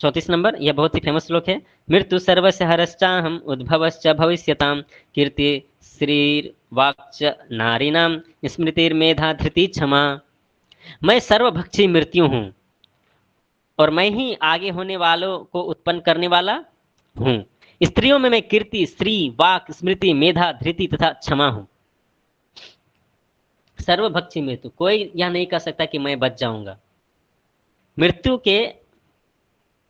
34 नंबर, यह बहुत ही फेमस श्लोक है। मृत्यु सर्वस्य हरश्चाहम उद्भवश्च भविष्यताम कीर्ति श्रीर्वाक्च नारीणां स्मृतिर्मेधा धृति क्षमा। मैं सर्वभक्षी मृत्यु हूँ और मैं ही आगे होने वालों को उत्पन्न करने वाला हूँ। स्त्रियों में मैं कीर्ति, श्री, वाक, स्मृति, मेधा, धृति तथा क्षमा हूँ। सर्वभक्षी मृत्यु, कोई यह नहीं कह सकता कि मैं बच जाऊंगा। मृत्यु के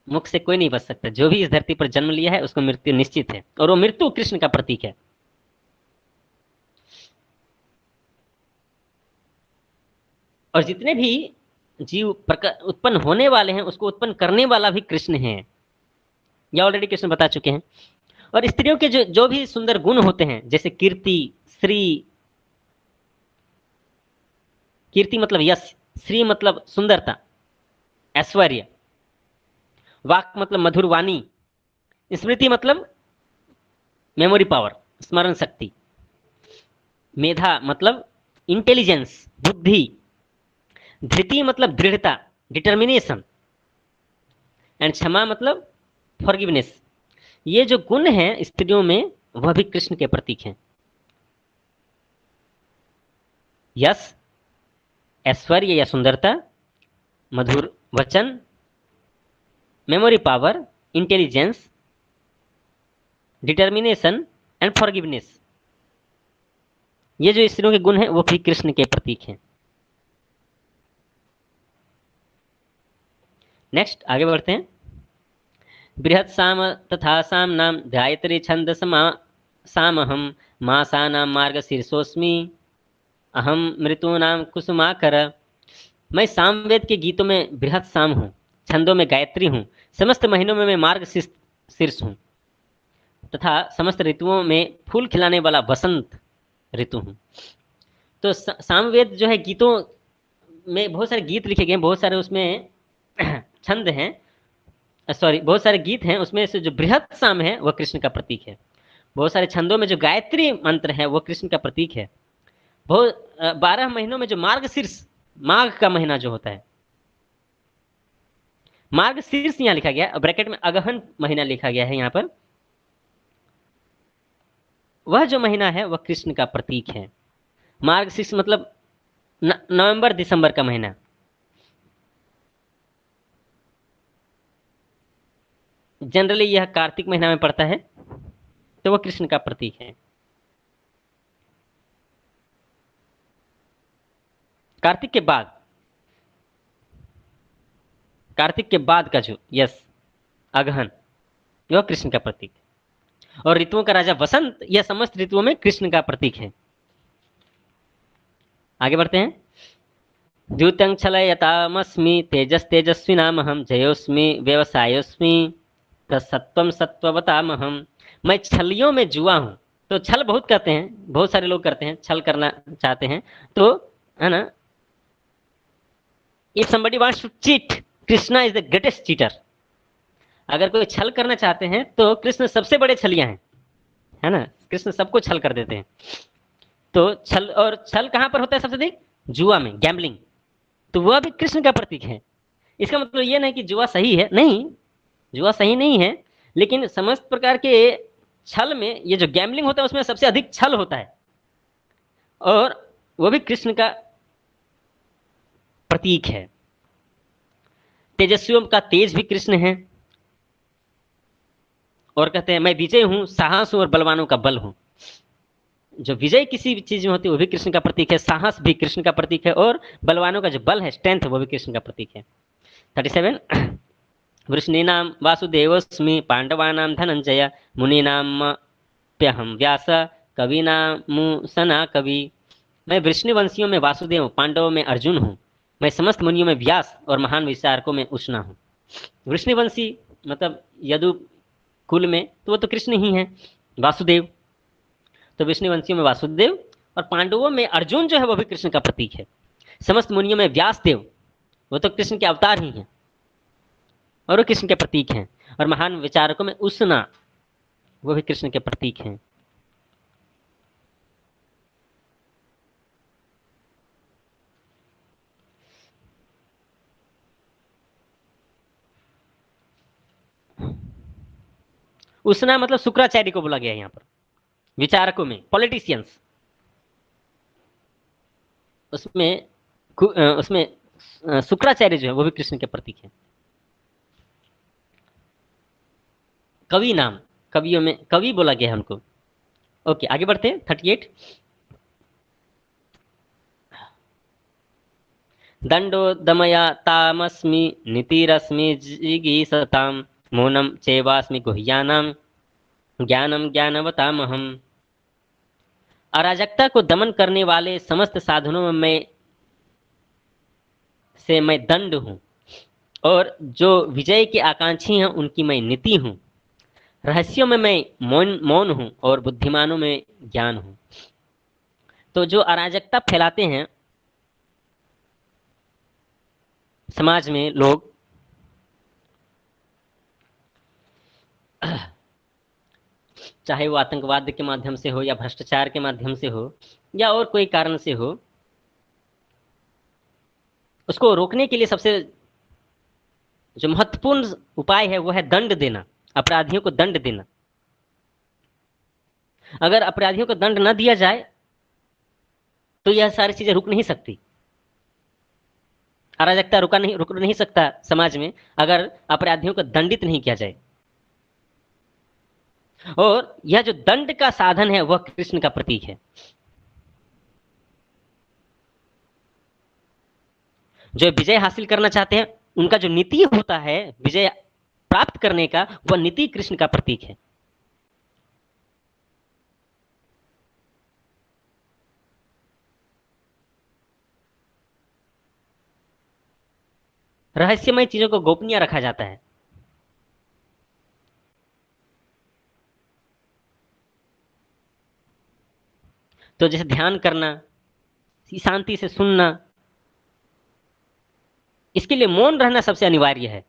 मुख से कोई नहीं बच सकता। जो भी इस धरती पर जन्म लिया है उसको मृत्यु निश्चित है, और वो मृत्यु कृष्ण का प्रतीक है। और जितने भी जीव उत्पन्न होने वाले हैं उसको उत्पन्न करने वाला भी कृष्ण है, यह ऑलरेडी कृष्ण बता चुके हैं। और स्त्रियों के जो भी सुंदर गुण होते हैं, जैसे कीर्ति, श्री, कीर्ति मतलब यश, श्री मतलब सुंदरता, ऐश्वर्य, वाक मतलब मधुर वाणी, स्मृति मतलब मेमोरी पावर, स्मरण शक्ति, मेधा मतलब इंटेलिजेंस, बुद्धि, धृति मतलब दृढ़ता, डिटर्मिनेशन, एंड क्षमा मतलब फॉरगिवनेस। ये जो गुण हैं स्त्रियों में वह भी कृष्ण के प्रतीक हैं। यश, ऐश्वर्य या सुंदरता, मधुर वचन, memory power, intelligence, determination and forgiveness, ये जो स्त्रियों के गुण हैं वो भी कृष्ण के प्रतीक हैं। नेक्स्ट आगे बढ़ते हैं। बृहत् साम तथा सामनां गायत्री छंद सामहम मासानां मार्गशीर्षोऽस्मि अहम मृतूनां कुसुमाकर। मैं सामवेद के गीतों में बृहत् साम हूँ, छंदों में गायत्री हूँ, समस्त महीनों में मैं मार्गशीर्ष हूँ तथा समस्त ऋतुओं में फूल खिलाने वाला वसंत ऋतु हूँ। तो सामवेद जो है, गीतों में बहुत सारे गीत लिखे गए, बहुत सारे उसमें छंद हैं, सॉरी बहुत सारे गीत हैं, उसमें से जो बृहत् साम है वह कृष्ण का प्रतीक है। बहुत सारे छंदों में जो गायत्री मंत्र है वो कृष्ण का प्रतीक है। बहुत 12 महीनों में जो मार्गशीर्ष, माघ का महीना जो होता है, मार्गशीर्ष यहाँ लिखा गया, ब्रैकेट में अगहन महीना लिखा गया है यहाँ पर, वह जो महीना है वह कृष्ण का प्रतीक है। मार्गशीर्ष मतलब नवंबर दिसंबर का महीना। जनरली यह कार्तिक महीना में पड़ता है, तो वह कृष्ण का प्रतीक है। कार्तिक के बाद का जो यस अगहन, यह कृष्ण का प्रतीक है। और ऋतुओं का राजा वसंत, यह समस्त ऋतुओं में कृष्ण का प्रतीक है। आगे बढ़ते हैं। द्यूतं छलयतामस्मि तेजस्विनामहं जयोस्मि व्यवसायोस्मि तत्सत्वं सत्ववतामहं। मैं छलियों में जुआ हूँ, तो छल बहुत करते हैं, बहुत सारे लोग करते हैं, छल करना चाहते हैं, तो है ना, if somebody wants to cheat, Krishna is the greatest cheater. अगर कोई छल करना चाहते हैं तो कृष्ण सबसे बड़े छलिया हैं, है ना, कृष्ण सबको छल कर देते हैं। तो छल, और छल कहां पर होता है सबसे अधिक? जुआ में, गैम्बलिंग। तो वह भी कृष्ण का प्रतीक है। इसका मतलब ये नहीं कि जुआ सही है, नहीं, जुआ सही नहीं है, लेकिन समस्त प्रकार के छल में ये जो गैम्बलिंग होता है उसमें सबसे अधिक छल होता है, और वो भी कृष्ण का प्रतीक है। तेजस्वियों का तेज भी कृष्ण है, और कहते हैं मैं विजय हूं, साहस हूं और बलवानों का बल हूं। जो विजय किसी भी चीज में होती है वो भी कृष्ण का प्रतीक है, साहस भी कृष्ण का प्रतीक है, और बलवानों का जो बल है, स्ट्रेंथ, वो भी कृष्ण का प्रतीक है। 37, वृष्णीनां वासुदेवस्मि पांडवानां धनंजय मुनीनामप्यहं व्यास कवीनामुसना कवि। मैं वृष्णिवंशियों में वासुदेव हूँ, पांडवों में अर्जुन हूँ, मैं समस्त मुनियों में व्यास और महान विचारकों में उष्णा हूँ। वृष्णिवंशी मतलब यदु कुल में तो वो तो कृष्ण ही है, वासुदेव। तो विष्णुवंशियों में वासुदेव, और पांडवों में अर्जुन जो है वो भी कृष्ण का प्रतीक है। समस्त मुनियों में व्यास देव, वो तो कृष्ण के अवतार ही हैं, और वो कृष्ण के प्रतीक हैं। और महान विचारकों में उष्णा, वो भी कृष्ण के प्रतीक हैं। उष्णा मतलब शुक्राचार्य को बोला गया है यहाँ पर, विचारकों में, पॉलिटिशियंस, उसमें उसमें शुक्राचार्य जो है वो भी कृष्ण के प्रतीक है। कवि नाम, कवियों में कवि बोला गया है हमको। ओके, आगे बढ़ते हैं। 38, दंडो दमया तामस्मि नीतिरस्मि जिगीषतां मौनं चैवास्मि गुह्यानां ज्ञानम ज्ञानवतामहम्। अराजकता को दमन करने वाले समस्त साधनों में से मैं दंड हूँ, और जो विजय के आकांक्षी हैं उनकी मैं नीति हूँ। रहस्यों में मैं मौन मौन हूँ, और बुद्धिमानों में ज्ञान हूँ। तो जो अराजकता फैलाते हैं समाज में लोग, चाहे वो आतंकवाद के माध्यम से हो, या भ्रष्टाचार के माध्यम से हो, या और कोई कारण से हो, उसको रोकने के लिए सबसे जो महत्वपूर्ण उपाय है वो है दंड देना, अपराधियों को दंड देना। अगर अपराधियों को दंड न दिया जाए तो यह सारी चीजें रुक नहीं सकती। अराजकता रुक नहीं सकता समाज में अगर अपराधियों को दंडित नहीं किया जाए। और यह जो दंड का साधन है वह कृष्ण का प्रतीक है। जो विजय हासिल करना चाहते हैं उनका जो नीति होता है विजय प्राप्त करने का, वह नीति कृष्ण का प्रतीक है। रहस्यमय चीजों को गोपनीय रखा जाता है। तो जैसे ध्यान करना, शांति से सुनना, इसके लिए मौन रहना सबसे अनिवार्य है।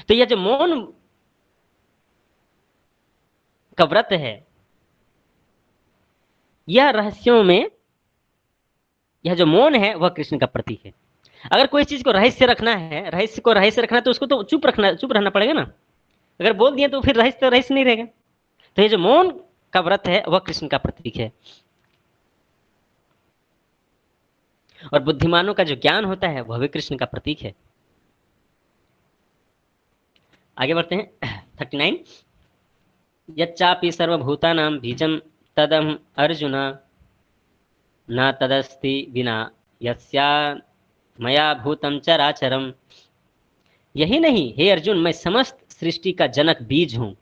तो यह जो मौन का व्रत है, यह रहस्यों में, यह जो मौन है वह कृष्ण का प्रतीक है। अगर कोई चीज को रहस्य रखना है, रहस्य को रहस्य रखना है, तो उसको तो चुप रहना पड़ेगा ना। अगर बोल दिया तो फिर रहस्य तो रहस्य नहीं रहेगा। तो ये जो मौन का व्रत है वह कृष्ण का प्रतीक है। और बुद्धिमानों का जो ज्ञान होता है वह भी कृष्ण का प्रतीक है। आगे बढ़ते हैं। 39, यच्चापि सर्वभूतानां बीजं तदहं अर्जुन न तदस्ति विना यस्या मया भूतं चराचरम। यही नहीं हे अर्जुन, मैं समस्त सृष्टि का जनक बीज हूं।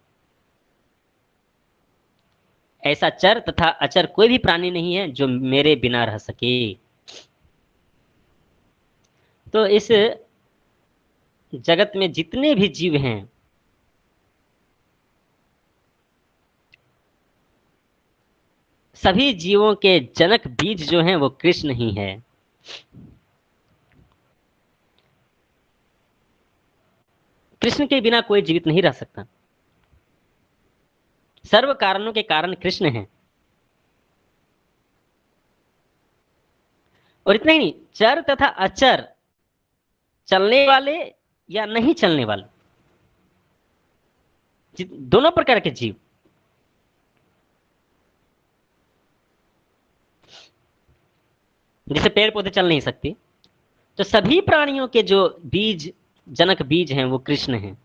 ऐसा चर तथा अचर कोई भी प्राणी नहीं है जो मेरे बिना रह सके। तो इस जगत में जितने भी जीव हैं सभी जीवों के जनक बीज जो हैं वो कृष्ण ही है। कृष्ण के बिना कोई जीवित नहीं रह सकता। सर्व कारणों के कारण कृष्ण हैं। और इतना ही नहीं, चर तथा अचर, चलने वाले या नहीं चलने वाले, दोनों प्रकार के जीव, जैसे पेड़ पौधे चल नहीं सकते, तो सभी प्राणियों के जो बीज, जनक बीज हैं वो कृष्ण हैं।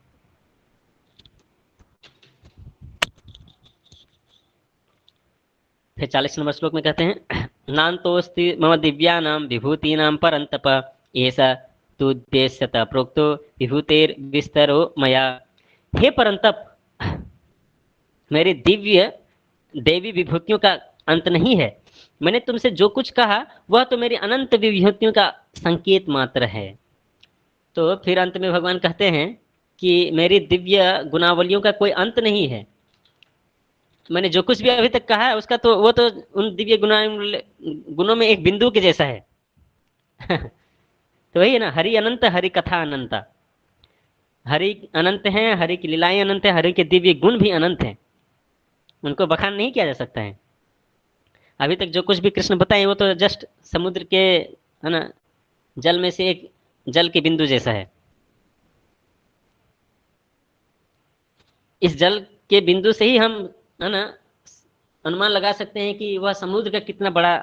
फिर 40 नंबर श्लोक में कहते हैं, नान्तोस्ति मम दिव्यानां विभूतीनां परन्तप ऐसा तुद्देश्यतः प्रोक्तो विभूतेर विस्तरो मया। हे परंतप, मेरी दिव्य देवी विभूतियों का अंत नहीं है। मैंने तुमसे जो कुछ कहा वह तो मेरी अनंत विभूतियों का संकेत मात्र है। तो फिर अंत में भगवान कहते हैं कि मेरी दिव्य गुणावलियों का कोई अंत नहीं है। मैंने जो कुछ भी अभी तक कहा है उसका तो वो तो उन दिव्य गुणों में एक बिंदु के जैसा है। तो वही है ना, हरि अनंत, हरि कथा अनंत। हरि अनंत है, हरि की लीलाएं अनंत है, हरि के दिव्य गुण भी अनंत हैं, उनको बखान नहीं किया जा सकता है। अभी तक जो कुछ भी कृष्ण बताए वो तो जस्ट समुद्र के, है ना, जल में से एक जल के बिंदु जैसा है। इस जल के बिंदु से ही हम, है ना, अनुमान लगा सकते हैं कि वह समुद्र का कितना बड़ा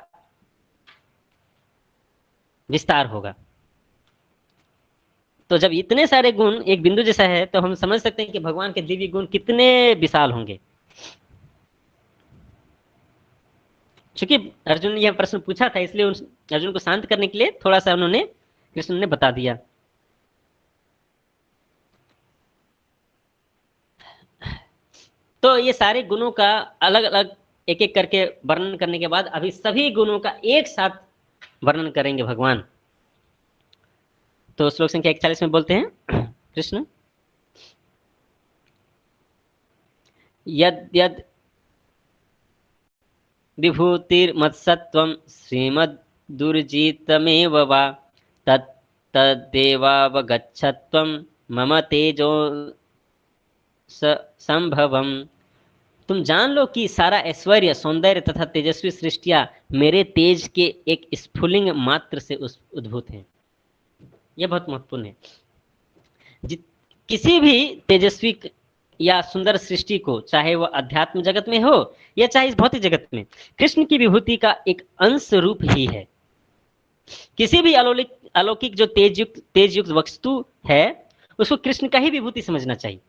विस्तार होगा। तो जब इतने सारे गुण एक बिंदु जैसा है तो हम समझ सकते हैं कि भगवान के दिव्य गुण कितने विशाल होंगे। चूंकि अर्जुन ने यह प्रश्न पूछा था, इसलिए अर्जुन को शांत करने के लिए थोड़ा सा उन्होंने, कृष्ण ने बता दिया। तो ये सारे गुणों का अलग अलग एक एक करके वर्णन करने के बाद अभी सभी गुणों का एक साथ वर्णन करेंगे भगवान। तो श्लोक संख्या 41 में बोलते हैं कृष्ण, यद यद विभूतिर्मत्सत्वं श्रीमद्दुर्जितमेव वा तत् तदेवावगच्छत्वं मम तेजो संभवम। तुम जान लो कि सारा ऐश्वर्य, सौंदर्य तथा तेजस्वी सृष्टियां मेरे तेज के एक स्फुलिंग मात्र से उद्भूत हैं। यह बहुत महत्वपूर्ण है। किसी भी तेजस्वी या सुंदर सृष्टि को, चाहे वह अध्यात्म जगत में हो या चाहे इस भौतिक जगत में, कृष्ण की विभूति का एक अंश रूप ही है। किसी भी अलौकिक जो तेज युक्त वस्तु है उसको कृष्ण का ही विभूति समझना चाहिए।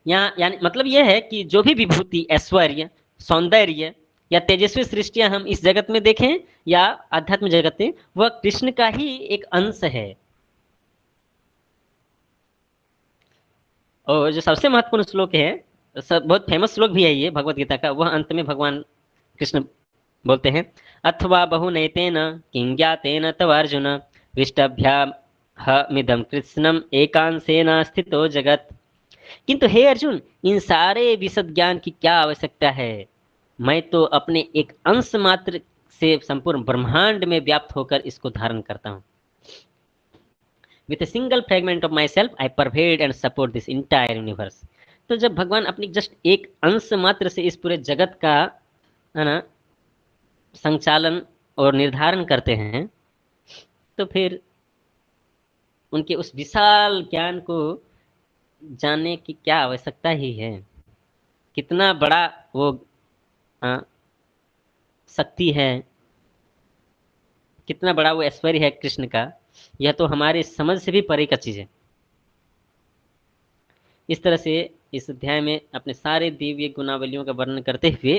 यहाँ यानी मतलब यह है कि जो भी विभूति, ऐश्वर्य, सौंदर्य या तेजस्वी सृष्टियां हम इस जगत में देखें या आध्यात्म जगत में, वह कृष्ण का ही एक अंश है। और जो सबसे महत्वपूर्ण श्लोक है, बहुत फेमस श्लोक भी है ये भगवत गीता का, वह अंत में भगवान कृष्ण बोलते हैं, अथवा बहुनैतेन किं ज्ञातेन तव अर्जुन विष्टभ्यामिदं कृत्स्नम् एकांशेन स्थितो जगत। किंतु हे अर्जुन, इन सारे विशद ज्ञान की क्या आवश्यकता है? मैं तो अपने एक अंश मात्र से संपूर्ण ब्रह्मांड में व्याप्त होकर इसको धारण करता हूँ। With a single fragment of myself, I pervade and support this entire universe. तो जब भगवान अपनी जस्ट एक अंश मात्र से इस पूरे जगत का, है ना, संचालन और निर्धारण करते हैं, तो फिर उनके उस विशाल ज्ञान को जानने की क्या आवश्यकता ही है? कितना बड़ा वो शक्ति है, कितना बड़ा वो ऐश्वर्य है कृष्ण का, यह तो हमारे समझ से भी परे का चीज है। इस तरह से इस अध्याय में अपने सारे दिव्य गुणावलियों का वर्णन करते हुए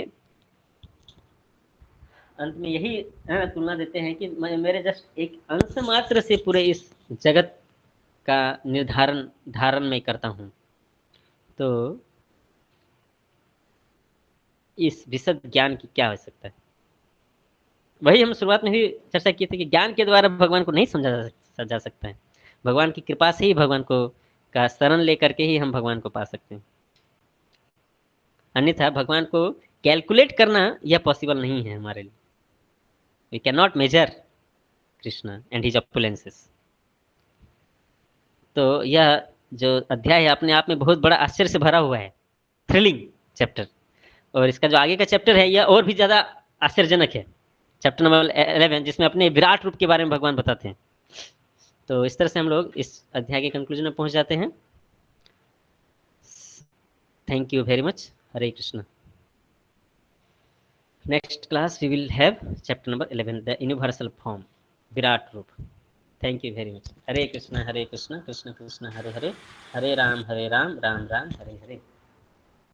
अंत में यही तुलना देते हैं कि मैं मेरे जस्ट एक अंश मात्र से पूरे इस जगत का धारण मैं करता हूँ। तो इस विशद ज्ञान की क्या आवश्यकता है? वही हम शुरुआत में भी चर्चा की थी कि ज्ञान के द्वारा भगवान को नहीं समझा जा सकता है। भगवान की कृपा से ही भगवान को का शरण लेकर के ही हम भगवान को पा सकते हैं। अन्यथा भगवान को कैलकुलेट करना यह पॉसिबल नहीं है हमारे लिए। We can not measure Krishna and his opulences. तो यह जो अध्याय है अपने आप में बहुत बड़ा आश्चर्य से भरा हुआ है, थ्रिलिंग चैप्टर। और इसका जो आगे का चैप्टर है यह और भी ज़्यादा आश्चर्यजनक है, चैप्टर नंबर 11, जिसमें अपने विराट रूप के बारे में भगवान बताते हैं। तो इस तरह से हम लोग इस अध्याय के कंक्लूजन में पहुंच जाते हैं। Thank you very much. Hare Krishna. Next class we will have chapter number 11, the universal form, विराट रूप। Thank you very much. Hare Krishna Krishna Krishna Hare Hare, Hare Ram Ram Ram Hare Hare.